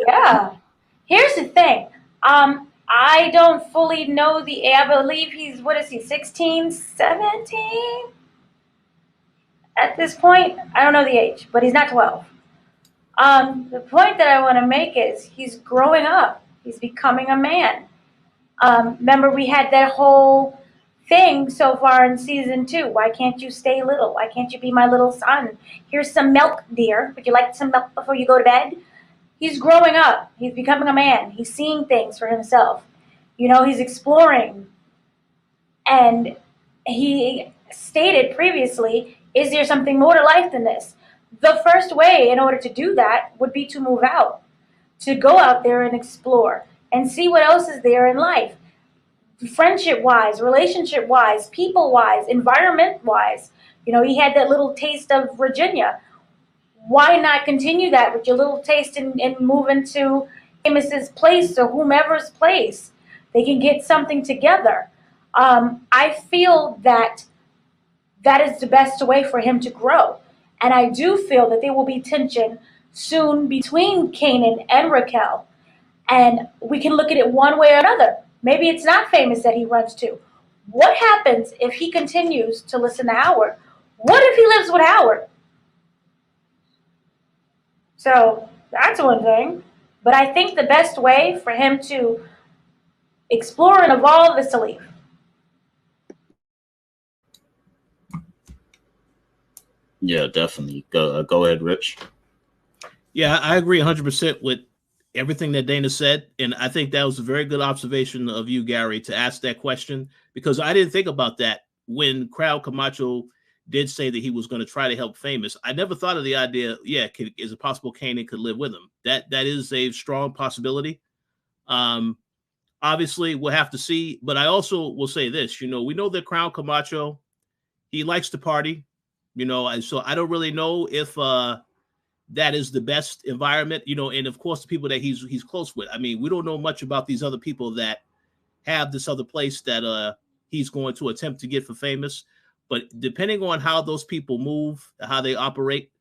Yeah. Here's the thing. I don't fully know I believe he's, what is he, 16, 17 at this point? I don't know the age, but he's not 12. The point that I want to make is he's growing up. He's becoming a man. Remember, we had that whole thing so far in season 2. Why can't you stay little? Why can't you be my little son? Here's some milk, dear. Would you like some milk before you go to bed? He's growing up. He's becoming a man. He's seeing things for himself. He's exploring. And he stated previously, is there something more to life than this? The first way in order to do that would be to move out, to go out there and explore and see what else is there in life. Friendship-wise, relationship-wise, people-wise, environment-wise. He had that little taste of Virginia. Why not continue that with your little taste and move into Amos's place or whomever's place? They can get something together. I feel that is the best way for him to grow. And I do feel that there will be tension soon between Kanan and Raquel. And we can look at it one way or another. Maybe it's not Famous that he runs to. What happens if he continues to listen to Howard? What if he lives with Howard? So that's one thing. But I think the best way for him to explore and evolve is to leave. Yeah, definitely. Go ahead, Rich. Yeah, I agree 100% with everything that Dana said. And I think that was a very good observation of you, Gary, to ask that question, because I didn't think about that when Crowd Camacho did say that he was going to try to help Famous. I never thought of the idea, is it possible Kanan could live with him? That is a strong possibility. Obviously, we'll have to see. But I also will say this, we know that Crowd Camacho, he likes to party, and so I don't really know if that is the best environment, and of course the people that he's close with. I mean, we don't know much about these other people that have this other place that he's going to attempt to get for Famous. But depending on how those people move, how they operate,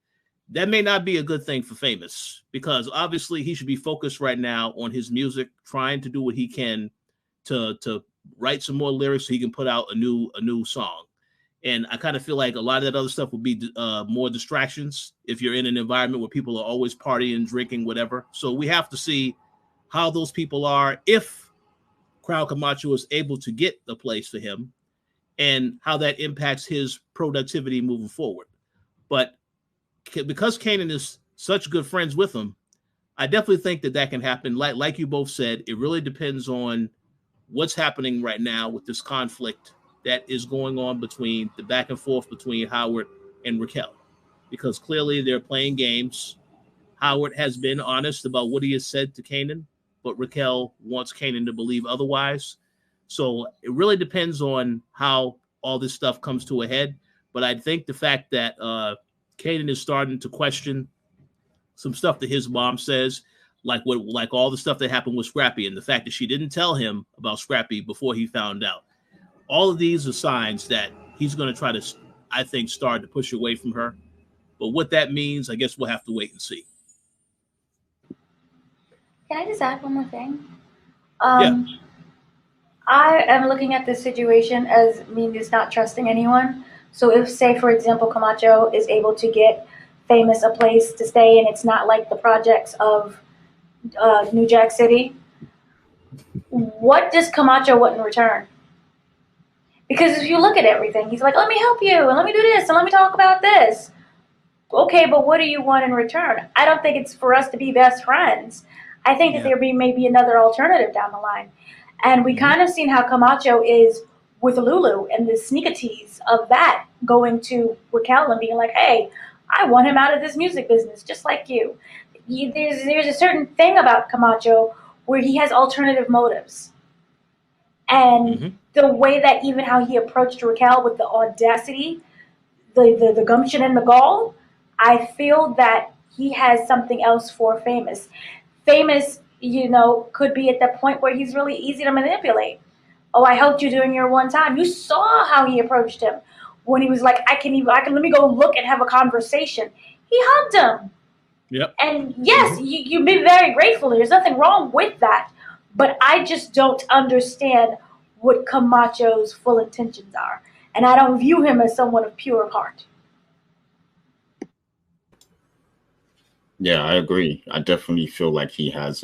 that may not be a good thing for Famous, because obviously he should be focused right now on his music, trying to do what he can to write some more lyrics so he can put out a new song. And I kind of feel like a lot of that other stuff would be more distractions if you're in an environment where people are always partying, drinking, whatever. So we have to see how those people are, if Crowd Camacho is able to get the place for him, and how that impacts his productivity moving forward. But because Kanan is such good friends with him, I definitely think that can happen. Like you both said, it really depends on what's happening right now with this conflict that is going on between the back and forth between Howard and Raquel, because clearly they're playing games. Howard has been honest about what he has said to Kanan, but Raquel wants Kanan to believe otherwise. So it really depends on how all this stuff comes to a head. But I think the fact that Kanan is starting to question some stuff that his mom says, like all the stuff that happened with Scrappy, and the fact that she didn't tell him about Scrappy before he found out. All of these are signs that he's going to try to, I think, start to push away from her. But what that means, I guess we'll have to wait and see. Can I just add one more thing? Yeah. I am looking at this situation as just not trusting anyone. So if, say, for example, Camacho is able to get Famous a place to stay, and it's not like the projects of New Jack City, what does Camacho want in return? Because if you look at everything, he's like, let me help you, and let me do this, and let me talk about this. Okay, but what do you want in return? I don't think it's for us to be best friends. I think that there may be another alternative down the line. And we kind of seen how Camacho is with Lulu and the sneaker tease of that, going to Raquel and being like, hey, I want him out of this music business, just like you. There's a certain thing about Camacho where he has alternative motives. And the way that even how he approached Raquel with the audacity, the gumption and the gall, I feel that he has something else for Famous. Famous, could be at the point where he's really easy to manipulate. Oh, I helped you during your one time. You saw how he approached him when he was like, I can let me go look and have a conversation. He hugged him. Yep. And yes, you'd be very grateful. There's nothing wrong with that. But I just don't understand what Camacho's full intentions are. And I don't view him as someone of pure heart. Yeah, I agree. I definitely feel like he has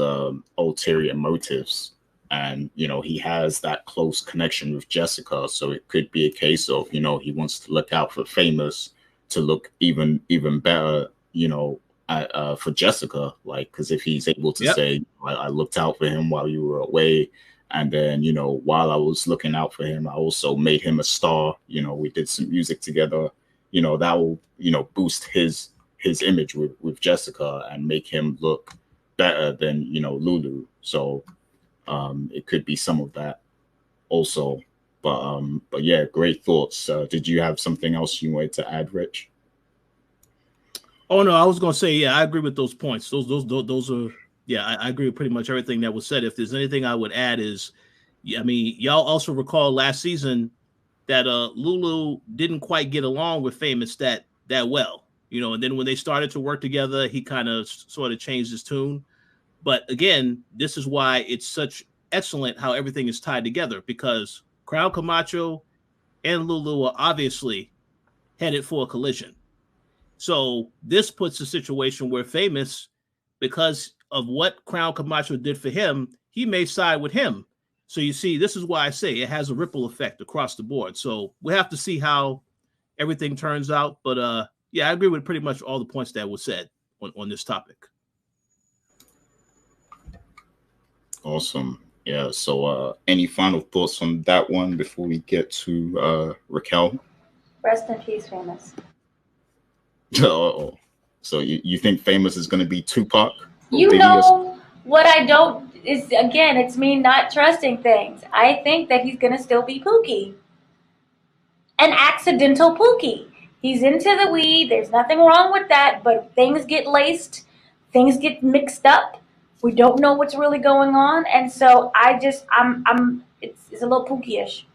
ulterior motives, and he has that close connection with Jessica. So it could be a case of he wants to look out for Famous to look even better, for Jessica. Like, because if he's able to say, I looked out for him while you were away, and then while I was looking out for him, I also made him a star. We did some music together. That will boost his image with Jessica and make him look better than Lulu. So it could be some of that also. But yeah, great thoughts. Did you have something else you wanted to add, Rich? Oh no, I was gonna say, yeah, I agree with those points. Those are, yeah, I agree with pretty much everything that was said. If there's anything I would add is, I mean, y'all also recall last season that Lulu didn't quite get along with Famous that well. And then when they started to work together, he kind of sort of changed his tune. But again, this is why it's such excellent how everything is tied together, because Crown Camacho and Lulu are obviously headed for a collision. So this puts a situation where Famous, because of what Crown Camacho did for him, he may side with him. So you see, this is why I say it has a ripple effect across the board. So we have to see how everything turns out. But yeah, I agree with pretty much all the points that were said on this topic. Awesome. Yeah. So any final thoughts on that one before we get to Raquel? Rest in peace, Famous. Oh, so you think Famous is going to be Tupac? What I don't is, again, it's me not trusting things. I think that he's going to still be Pookie. An accidental Pookie. He's into the weed. There's nothing wrong with that, but things get laced. Things get mixed up. We don't know what's really going on. And so it's a little Pookie-ish.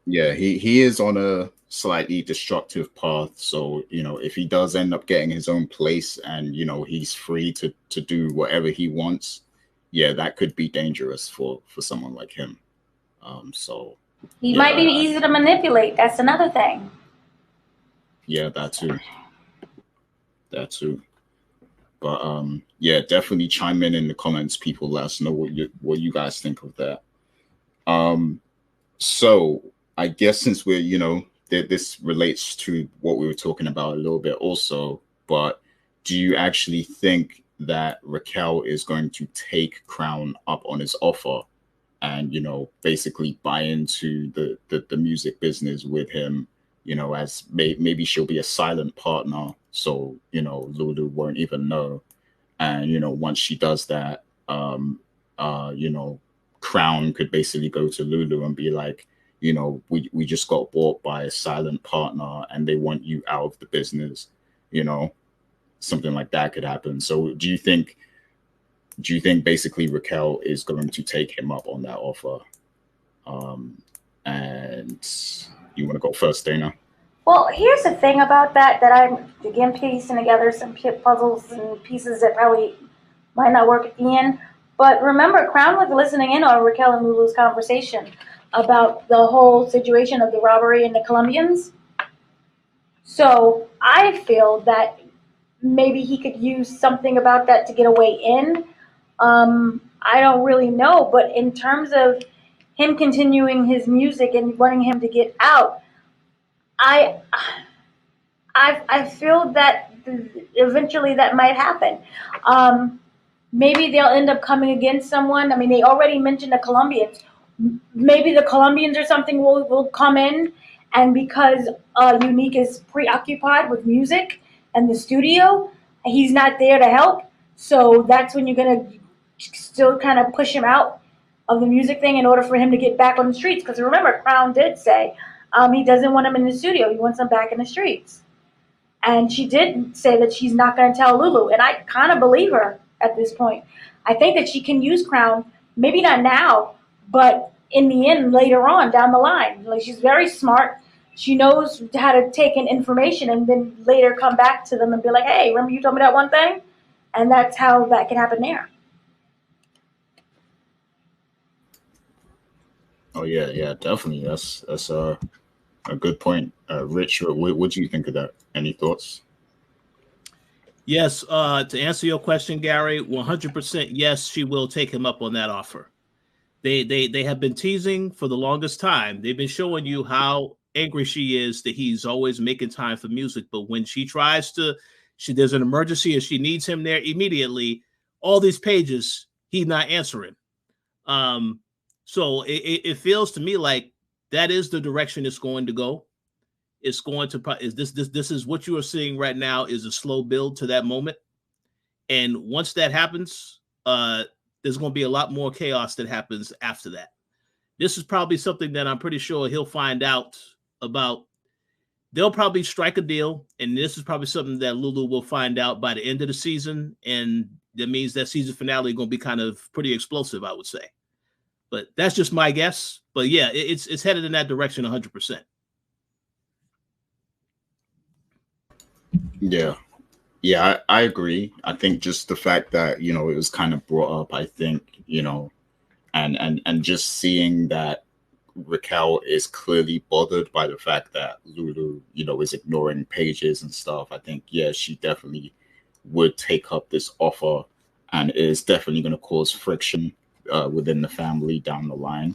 Yeah, he is on a slightly destructive path. So, if he does end up getting his own place and, he's free to do whatever he wants, yeah, that could be dangerous for someone like him. So he might be easy to manipulate. That's another thing. Yeah, that too. But yeah, definitely chime in the comments, people. Let us know what you guys think of that. So I guess since we're this relates to what we were talking about a little bit also, but do you actually think that Raquel is going to take Crown up on his offer and basically buy into the music business with him, as maybe she'll be a silent partner, so Lulu won't even know, and once she does that, Crown could basically go to Lulu and be like, we just got bought by a silent partner and they want you out of the business, something like that could happen. So do you think basically Raquel is going to take him up on that offer? And you want to go first, Dana? Well, here's the thing about that I'm, again, piecing together some puzzles and pieces that probably might not work at the end. But remember, Crown was listening in on Raquel and Lulu's conversation about the whole situation of the robbery and the Colombians. So I feel that maybe he could use something about that to get a way in. I don't really know, but in terms of him continuing his music and wanting him to get out, I feel that eventually that might happen. Maybe they'll end up coming against someone. I mean, they already mentioned the Colombians. Maybe the Colombians or something will come in, and because Unique is preoccupied with music and the studio, he's not there to help. So that's when you're going to still kind of push him out of the music thing in order for him to get back on the streets. Because remember, Crown did say he doesn't want him in the studio. He wants him back in the streets. And she did say that she's not going to tell Lulu. And I kind of believe her at this point. I think that she can use Crown, maybe not now, but in the end, later on, down the line. Like, she's very smart. She knows how to take in information and then later come back to them and be like, hey, remember you told me that one thing? And that's how that can happen there. Oh yeah, definitely. That's a good point. Rich, what do you think of that? Any thoughts? Yes, to answer your question, Gary, 100% yes, she will take him up on that offer. They have been teasing for the longest time. They've been showing you how angry she is that he's always making time for music, but when she tries to, there's an emergency and she needs him there immediately, all these pages he's not answering. So it feels to me like that is the direction it's going to go. It's going to is this is what you are seeing right now is a slow build to that moment, and once that happens, there's going to be a lot more chaos that happens after that. This is probably something that I'm pretty sure he'll find out about. They'll probably strike a deal, and this is probably something that Lulu will find out by the end of the season, and that means that season finale is going to be kind of pretty explosive, I would say. But that's just my guess. But yeah, it's headed in that direction 100%. Yeah, I agree. I think just the fact that it was kind of brought up, I think and just seeing that Raquel is clearly bothered by the fact that Lulu is ignoring pages and stuff. I think she definitely would take up this offer, and is definitely going to cause friction within the family down the line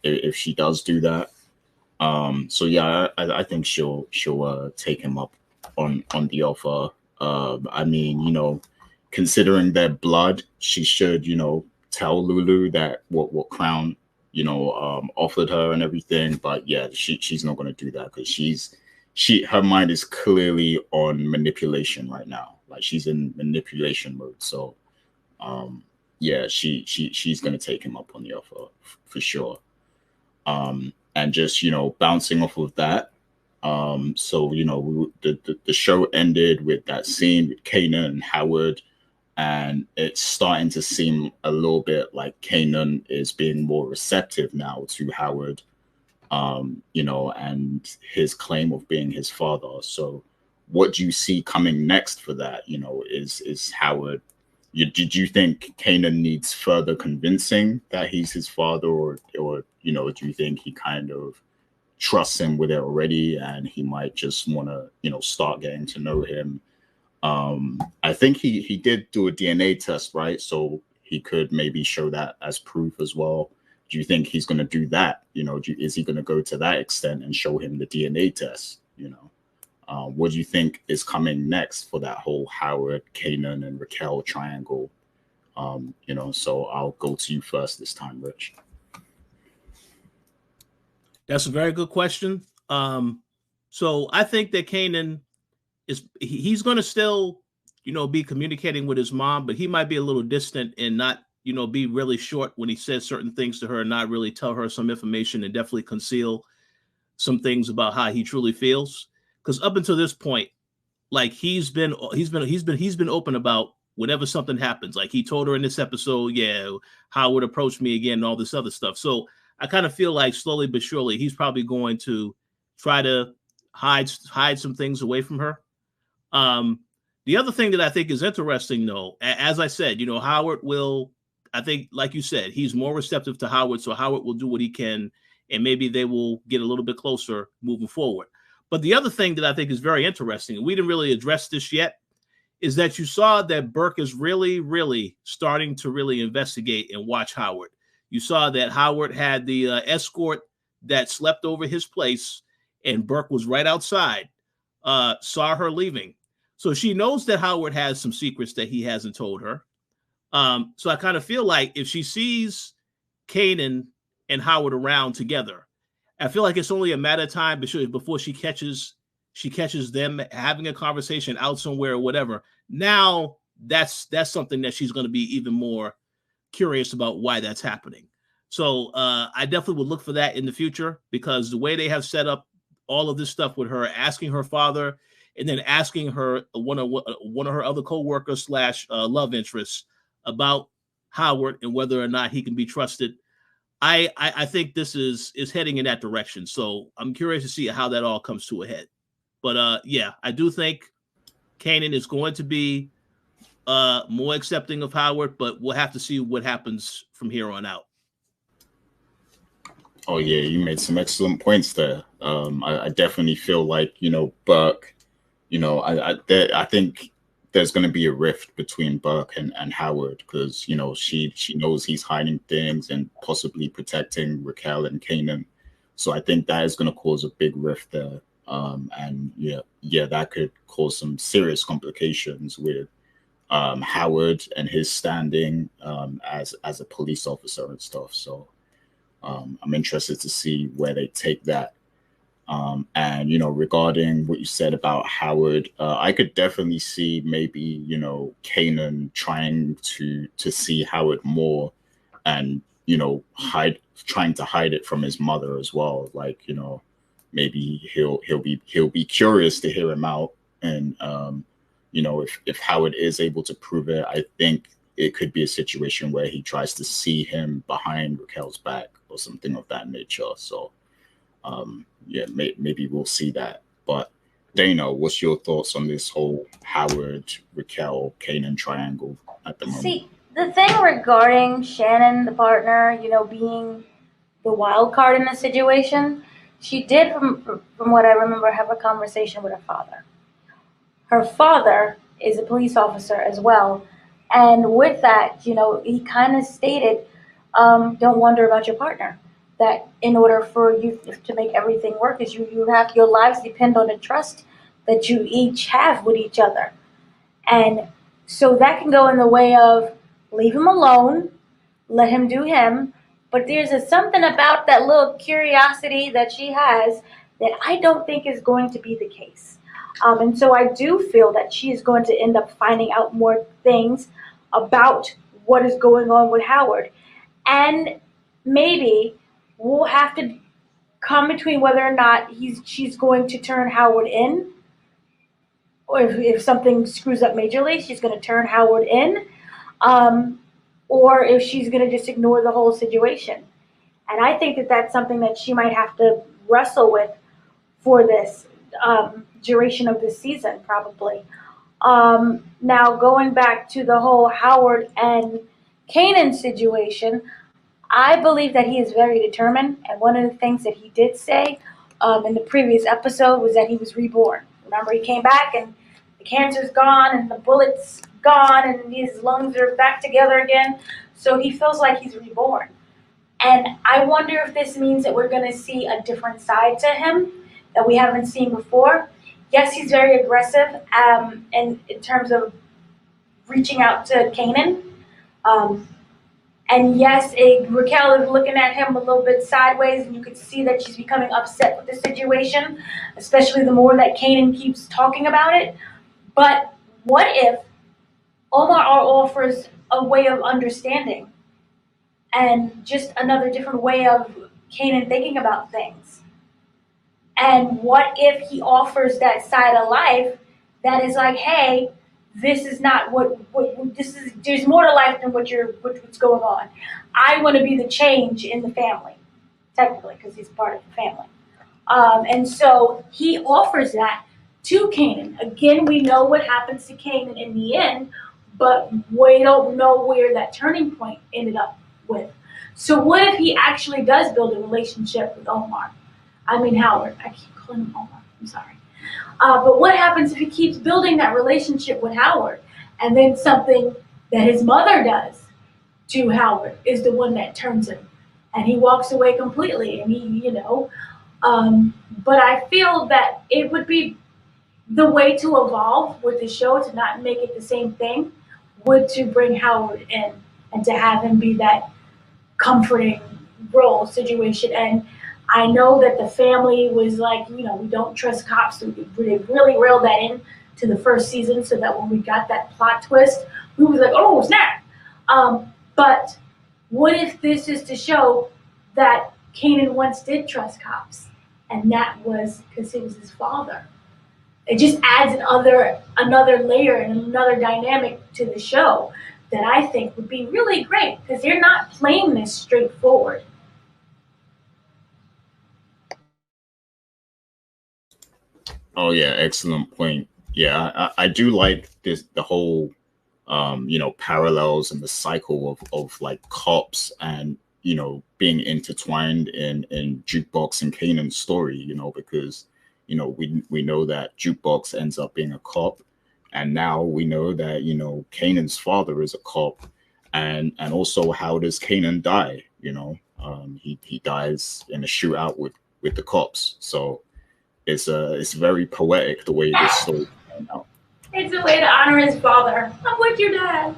if she does do that. So yeah, I think she'll take him up on the offer. I mean, considering their blood, she should, tell Lulu that what Crown, offered her and everything. But yeah, she's not going to do that because her mind is clearly on manipulation right now. Like she's in manipulation mode. So, yeah, she's going to take him up on the offer for sure. And just bouncing off of that. So the show ended with that scene with Kanan and Howard, and it's starting to seem a little bit like Kanan is being more receptive now to Howard, and his claim of being his father. So what do you see coming next for that? Is Howard? Did you think Kanan needs further convincing that he's his father, or do you think he kind of trusts him with it already, and he might just want to start getting to know him? I think he did do a DNA test, right? So he could maybe show that as proof as well. Do you think he's going to do that? Is he going to go to that extent and show him the DNA test? What do you think is coming next for that whole Howard, Kanan, and Raquel triangle? So I'll go to you first this time, Rich. That's a very good question. So I think that Kanan he's going to still, be communicating with his mom, but he might be a little distant and not, be really short when he says certain things to her and not really tell her some information, and definitely conceal some things about how he truly feels. Because up until this point, like he's been open about whenever something happens. Like he told her in this episode, Howard approached me again and all this other stuff. So I kind of feel like slowly but surely he's probably going to try to hide some things away from her. The other thing that I think is interesting, though, as I said, Howard will, I think, like you said, he's more receptive to Howard, so Howard will do what he can, and maybe they will get a little bit closer moving forward. But the other thing that I think is very interesting, and we didn't really address this yet, is that you saw that Burke is really, really starting to really investigate and watch Howard. You saw that Howard had the escort that slept over his place, and Burke was right outside, saw her leaving. So she knows that Howard has some secrets that he hasn't told her. So I kind of feel like if she sees Kanan and Howard around together, I feel like it's only a matter of time before she catches them having a conversation out somewhere or whatever. Now that's something that she's going to be even more curious about why that's happening. So I definitely would look for that in the future, because the way they have set up all of this stuff with her asking her father and then asking her one of her other co-workers / love interests about Howard and whether or not he can be trusted. I think this is heading in that direction. So I'm curious to see how that all comes to a head. But yeah, I do think Kanan is going to be more accepting of Howard, but we'll have to see what happens from here on out. Oh yeah, you made some excellent points there. I definitely feel like Burke. I think there's going to be a rift between Burke and Howard because she knows he's hiding things and possibly protecting Raquel and Kanan. So I think that is going to cause a big rift there. And yeah, that could cause some serious complications with Howard and his standing as a police officer and stuff. So I'm interested to see where they take that. And regarding what you said about Howard, I could definitely see maybe Kanan trying to see Howard more, and trying to hide it from his mother as well. Like maybe he'll be curious to hear him out, and if Howard is able to prove it, I think it could be a situation where he tries to see him behind Raquel's back or something of that nature. So yeah, maybe we'll see that. But Dana, what's your thoughts on this whole Howard, Raquel, Kanan triangle at the moment? See, the thing regarding Shannon, the partner, being the wild card in the situation, she did, from what I remember, have a conversation with her father. Her father is a police officer as well. And with that, he kind of stated, don't wonder about your partner. That in order for you to make everything work, is you have your lives depend on the trust that you each have with each other. And so that can go in the way of leave him alone, let him do him. But there's something about that little curiosity that she has that I don't think is going to be the case. And so I do feel that she is going to end up finding out more things about what is going on with Howard. And maybe we'll have to come between whether or not she's going to turn Howard in, or if something screws up majorly, she's going to turn Howard in, or if she's going to just ignore the whole situation. And I think that that's something that she might have to wrestle with for this duration of this season, probably. Now, going back to the whole Howard and Kanan situation, I believe that he is very determined. And one of the things that he did say in the previous episode was that he was reborn. Remember, he came back and the cancer's gone and the bullet's gone and his lungs are back together again. So he feels like he's reborn. And I wonder if this means that we're going to see a different side to him that we haven't seen before. Yes, he's very aggressive in terms of reaching out to Kanan. And yes, Raquel is looking at him a little bit sideways, and you could see that she's becoming upset with the situation, especially the more that Kanan keeps talking about it. But what if Omar offers a way of understanding and just another different way of Kanan thinking about things? And what if he offers that side of life that is like, hey, this is not what this is. There's more to life than what's going on. I want to be the change in the family, technically, because he's part of the family. And so he offers that to Kanan. Again, we know what happens to Kanan in the end, but we don't know where that turning point ended up with. So what if he actually does build a relationship with Howard? I keep calling him Omar. I'm sorry. But what happens if he keeps building that relationship with Howard, and then something that his mother does to Howard is the one that turns him, and he walks away completely, and but I feel that it would be the way to evolve with the show, to not make it the same thing, would to bring Howard in and to have him be that comforting role situation. And I know that the family was like, we don't trust cops. So they really reeled that in to the first season, so that when we got that plot twist, we was like, oh, snap. But what if this is to show that Kanan once did trust cops, and that was because it was his father? It just adds another layer and another dynamic to the show that I think would be really great, because they're not playing this straightforward. Oh yeah, excellent point. Yeah, I do like the whole parallels and the cycle of like cops and being intertwined in Jukebox and Kanan's story, because we know that Jukebox ends up being a cop, and now we know that Kanan's father is a cop, and also how does Kanan die? He dies in a shootout with the cops. So it's very poetic the way this story came out. It's a way to honor his father. I'm with your dad.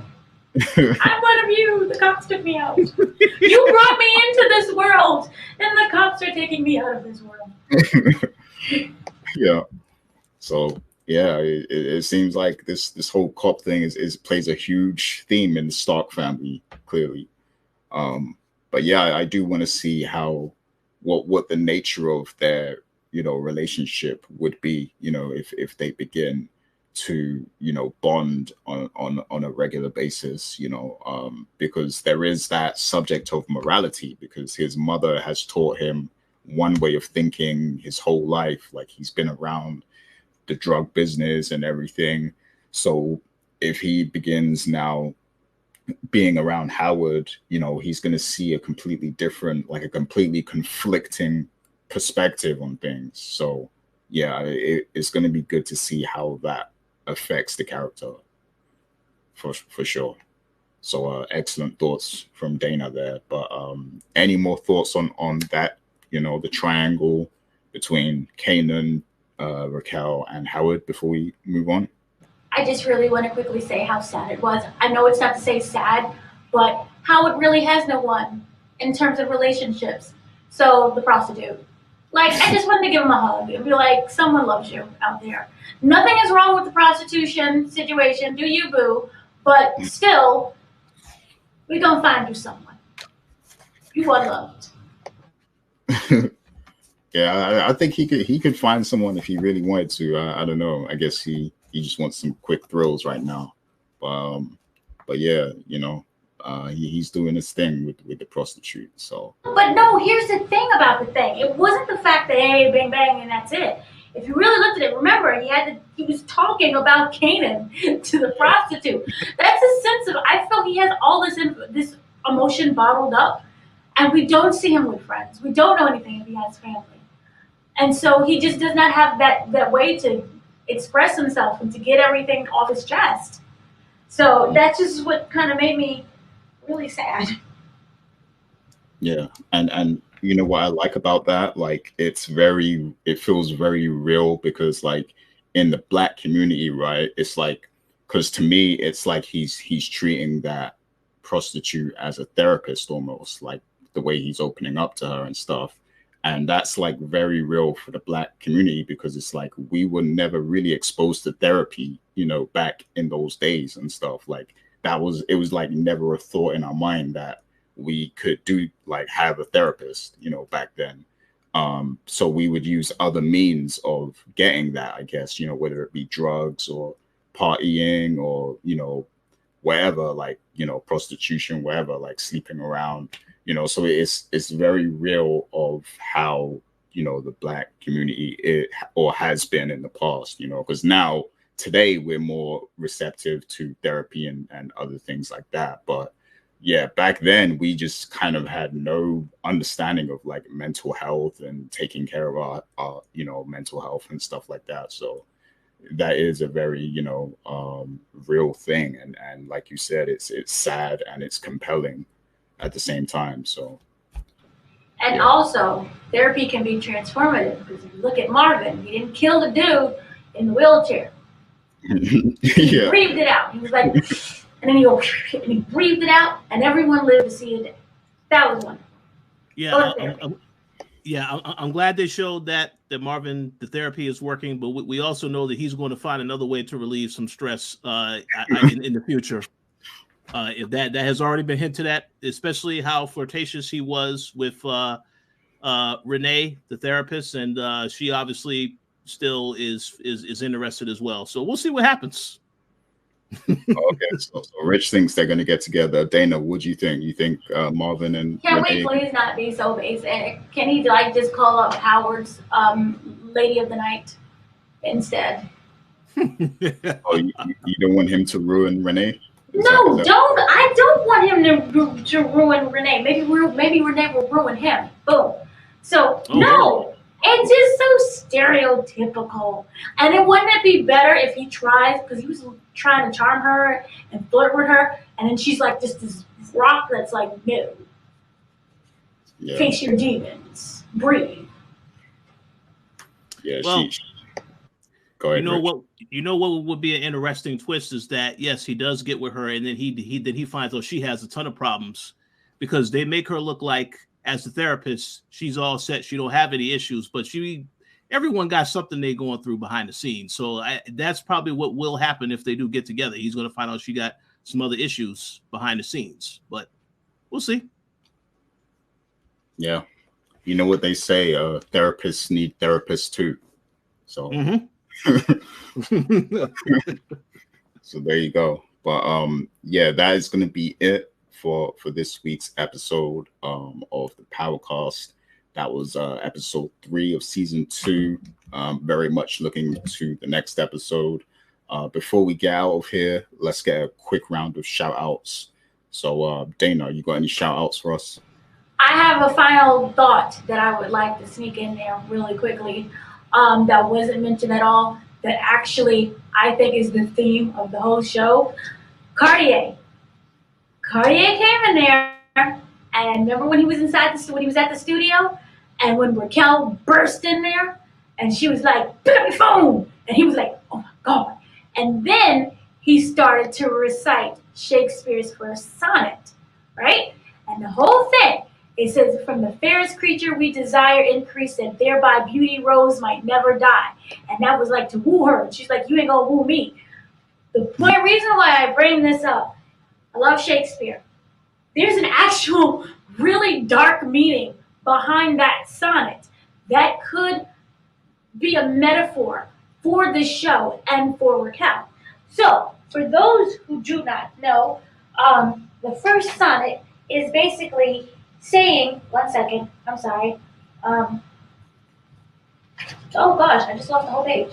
I'm one of you. The cops took me out. You brought me into this world, and the cops are taking me out of this world. Yeah. So yeah, it seems like this whole cop thing is plays a huge theme in the Stark family, clearly. But yeah, I do want to see what the nature of their relationship would be, if they begin to bond on a regular basis, because there is that subject of morality, because his mother has taught him one way of thinking his whole life. Like, he's been around the drug business and everything. So if he begins now being around Howard, he's going to see a completely different, like a completely conflicting perspective on things. So yeah, it's going to be good to see how that affects the character for sure. So excellent thoughts from Dana there. But any more thoughts on that, the triangle between Kanan, Raquel, and Howard before we move on? I just really want to quickly say how sad it was. I know it's not to say sad, but Howard really has no one in terms of relationships. So the prostitute. Like, I just wanted to give him a hug and be like, someone loves you out there. Nothing is wrong with the prostitution situation. Do you, boo? But still, we're going to find you someone. You are loved. Yeah, I think he could find someone if he really wanted to. I don't know. I guess he just wants some quick thrills right now. But yeah, he's doing his thing with the prostitute. So. But no, here's the thing about the thing. It wasn't the fact that, hey, bang bang, and that's it. If you really looked at it, remember he was talking about Kanan to the prostitute. That's a sense of. I feel he has all this emotion bottled up, and we don't see him with friends. We don't know anything if he has family. And so he just does not have that way to express himself and to get everything off his chest. So that's just what kind of made me really sad. Yeah, and what I like about that, like, it feels very real, because like in the Black community, right, it's like, because to me it's like he's treating that prostitute as a therapist, almost, like the way he's opening up to her and stuff. And that's like very real for the Black community, because it's like we were never really exposed to therapy, back in those days and stuff. Like it was like never a thought in our mind that we could have a therapist, back then. So we would use other means of getting that, I guess, whether it be drugs or partying or, whatever, like, prostitution, whatever, like sleeping around. So it's very real of how, the Black community has been in the past, because now today we're more receptive to therapy and other things like that. But yeah, back then we just kind of had no understanding of like mental health and taking care of our mental health and stuff like that. So that is a very, real thing. And like you said, it's sad and it's compelling at the same time. So, and also therapy can be transformative, because if you look at Marvin, he didn't kill the dude in the wheelchair. He breathed it out. He was like, and then he breathed it out, and everyone lived to see it. That was wonderful. Yeah, I'm glad they showed that Marvin, the therapy is working, but we also know that he's going to find another way to relieve some stress in the future. If that has already been hinted at, especially how flirtatious he was with Renee, the therapist, and she obviously still is interested as well. So we'll see what happens. Okay, so Rich thinks they're going to get together. Dana, what do you think? You think Marvin and Can Renee? we please not be so basic? Can he just call up Howard's Lady of the Night instead? Oh, you don't want him to ruin Renee? No, don't. I don't want him to ruin Renee. Maybe Renee will ruin him. Boom. So no, it's just so stereotypical. And wouldn't it be better if he tries, because he was trying to charm her and flirt with her, and then she's like just this rock that's like, no. Yeah. Face your demons. Breathe. Yeah. Well, go ahead. You know what would be an interesting twist is that yes, he does get with her, and then he finds out she has a ton of problems because they make her look like, as the therapist, she's all set. She don't have any issues, but everyone got something they're going through behind the scenes. So that's probably what will happen if they do get together. He's going to find out she got some other issues behind the scenes, but we'll see. Yeah. You know what they say, therapists need therapists too. So, so there you go. But yeah, that is going to be it for this week's episode of the Powercast. That was episode 3 of season 2. Very much looking to the next episode. Before we get out of here, let's get a quick round of shout outs. So Dana, you got any shout outs for us? I have a final thought that I would like to sneak in there really quickly that wasn't mentioned at all, that actually I think is the theme of the whole show. Cartier came in there, and remember when he was at the studio, and when Raquel burst in there, and she was like, pick up your phone, and he was like, oh my God. And then he started to recite Shakespeare's first sonnet, right? And the whole thing, it says, from the fairest creature we desire increase, that thereby beauty rose might never die. And that was like to woo her. And she's like, you ain't gonna woo me. The reason why I bring this up, I love Shakespeare. There's an actual really dark meaning behind that sonnet that could be a metaphor for this show and for Raquel. So, for those who do not know, the first sonnet is basically saying, one second, I'm sorry. Oh gosh, I just lost the whole page.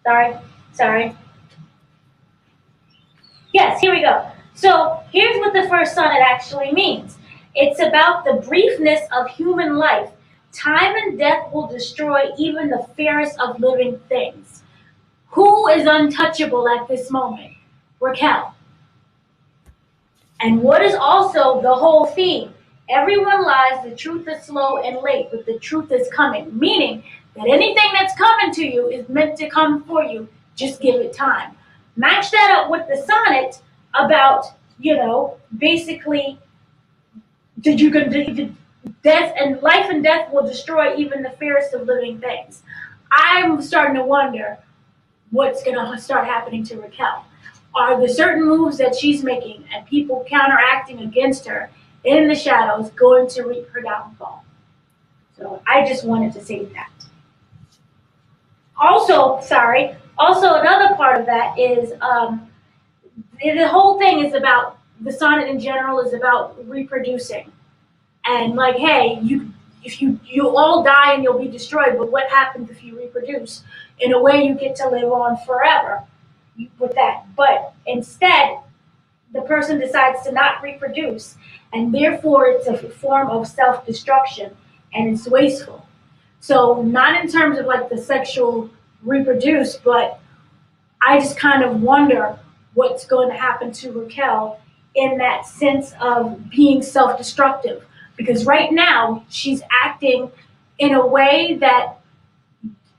Sorry. Yes, here we go. So here's what the first sonnet actually means. It's about the briefness of human life. Time and death will destroy even the fairest of living things. Who is untouchable at this moment? Raquel. And what is also the whole theme? Everyone lies, the truth is slow and late, but the truth is coming. Meaning that anything that's coming to you is meant to come for you. Just give it time. Match that up with the sonnet about, basically, death and life and death will destroy even the fairest of living things. I'm starting to wonder what's going to start happening to Raquel. Are the certain moves that she's making and people counteracting against her in the shadows going to reap her downfall? So I just wanted to say that. Also, another part of that is the whole thing is about, the sonnet in general is about reproducing. And like, hey, you all die and you'll be destroyed, but what happens if you reproduce? In a way, you get to live on forever with that. But instead, the person decides to not reproduce, and therefore it's a form of self-destruction, and it's wasteful. So not in terms of like the sexual reproduce, but I just kind of wonder what's going to happen to Raquel in that sense of being self-destructive. Because right now, she's acting in a way that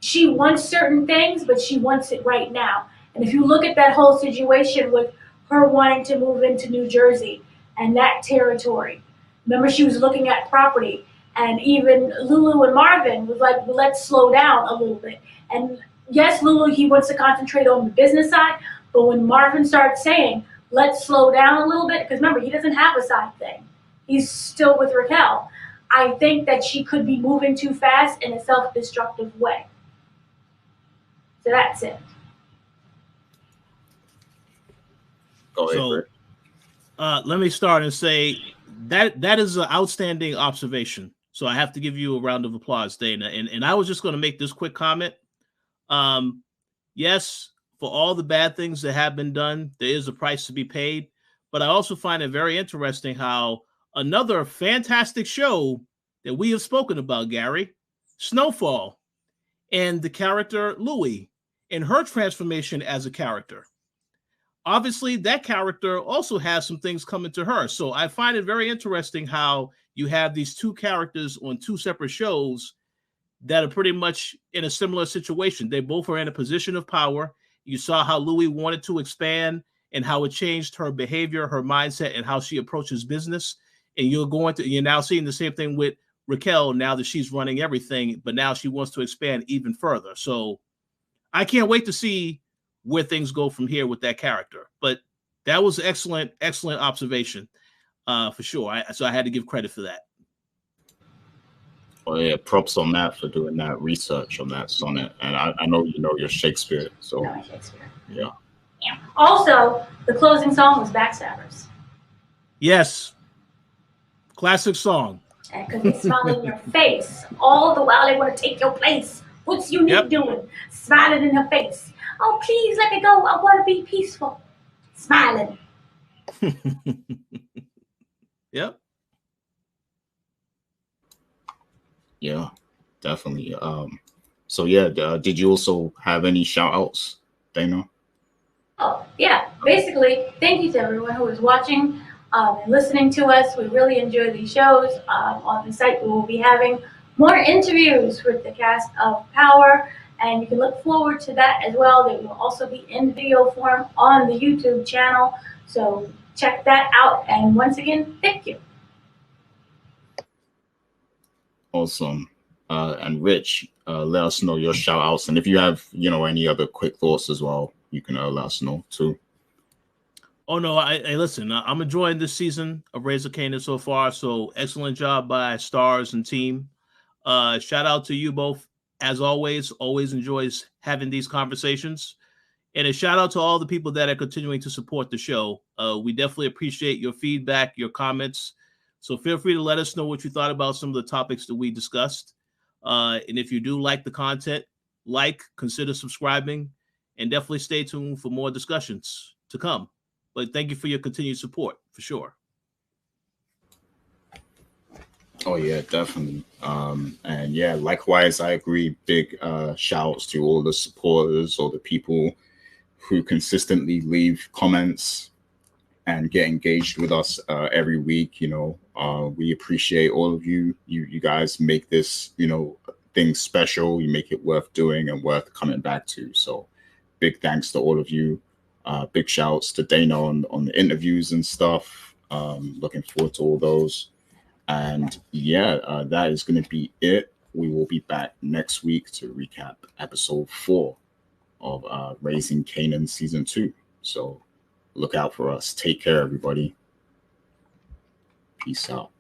she wants certain things, but she wants it right now. And if you look at that whole situation with her wanting to move into New Jersey and that territory, remember she was looking at property, and even Lulu and Marvin was like, well, let's slow down a little bit. And yes, Lulu, he wants to concentrate on the business side, but when Marvin starts saying, let's slow down a little bit, because remember, he doesn't have a side thing. He's still with Raquel. I think that she could be moving too fast in a self-destructive way. So that's it. Go ahead, so, let me start and say that is an outstanding observation. So I have to give you a round of applause, Dana. And I was just going to make this quick comment. Yes, for all the bad things that have been done, there is a price to be paid. But I also find it very interesting how another fantastic show that we have spoken about, Gary, Snowfall, and the character Louie and her transformation as a character. Obviously, that character also has some things coming to her. So I find it very interesting how you have these two characters on two separate shows that are pretty much in a similar situation. They both are in a position of power. You saw how Louie wanted to expand and how it changed her behavior, her mindset, and how she approaches business. And you're now seeing the same thing with Raquel now that she's running everything, but now she wants to expand even further. So I can't wait to see where things go from here with that character. But that was excellent observation for sure. So I had to give credit for that. Oh yeah, props on that for doing that research on that sonnet. And I know you know your Shakespeare, so No, Shakespeare. Yeah. Also, the closing song was Backstabbers. Yes. Classic song. Because they smile in your face all the while they want to take your place. What's Unique doing? Smiling in her face. Oh, please let me go. I want to be peaceful. Smiling. Yep. Yeah, definitely. So yeah, did you also have any shout outs, Dana? Oh, yeah. Basically, thank you to everyone who is watching and listening to us. We really enjoy these shows. On the site, we will be having more interviews with the cast of Power, and you can look forward to that as well. They will also be in video form on the YouTube channel. So check that out. And once again, thank you. Awesome. And Rich, let us know your shout outs. And if you have, any other quick thoughts as well, you can let us know too. Oh, no, I listen, I'm enjoying this season of Raise Kanan so far. So excellent job by Stars and team. Shout out to you both. As always enjoys having these conversations. And a shout out to all the people that are continuing to support the show. We definitely appreciate your feedback, your comments. So feel free to let us know what you thought about some of the topics that we discussed. And if you do like the content, consider subscribing, and definitely stay tuned for more discussions to come. But thank you for your continued support, for sure. Oh, yeah, definitely. And yeah, likewise, I agree. Big shouts to all the supporters, all the people who consistently leave comments and get engaged with us every week. We appreciate all of you. You guys make this, thing special. You make it worth doing and worth coming back to. So big thanks to all of you. Big shouts to Dana on the interviews and stuff. Looking forward to all those. And yeah, that is going to be it. We will be back next week to recap episode 4 of Raising Kanan season 2. So look out for us. Take care, everybody. Peace out.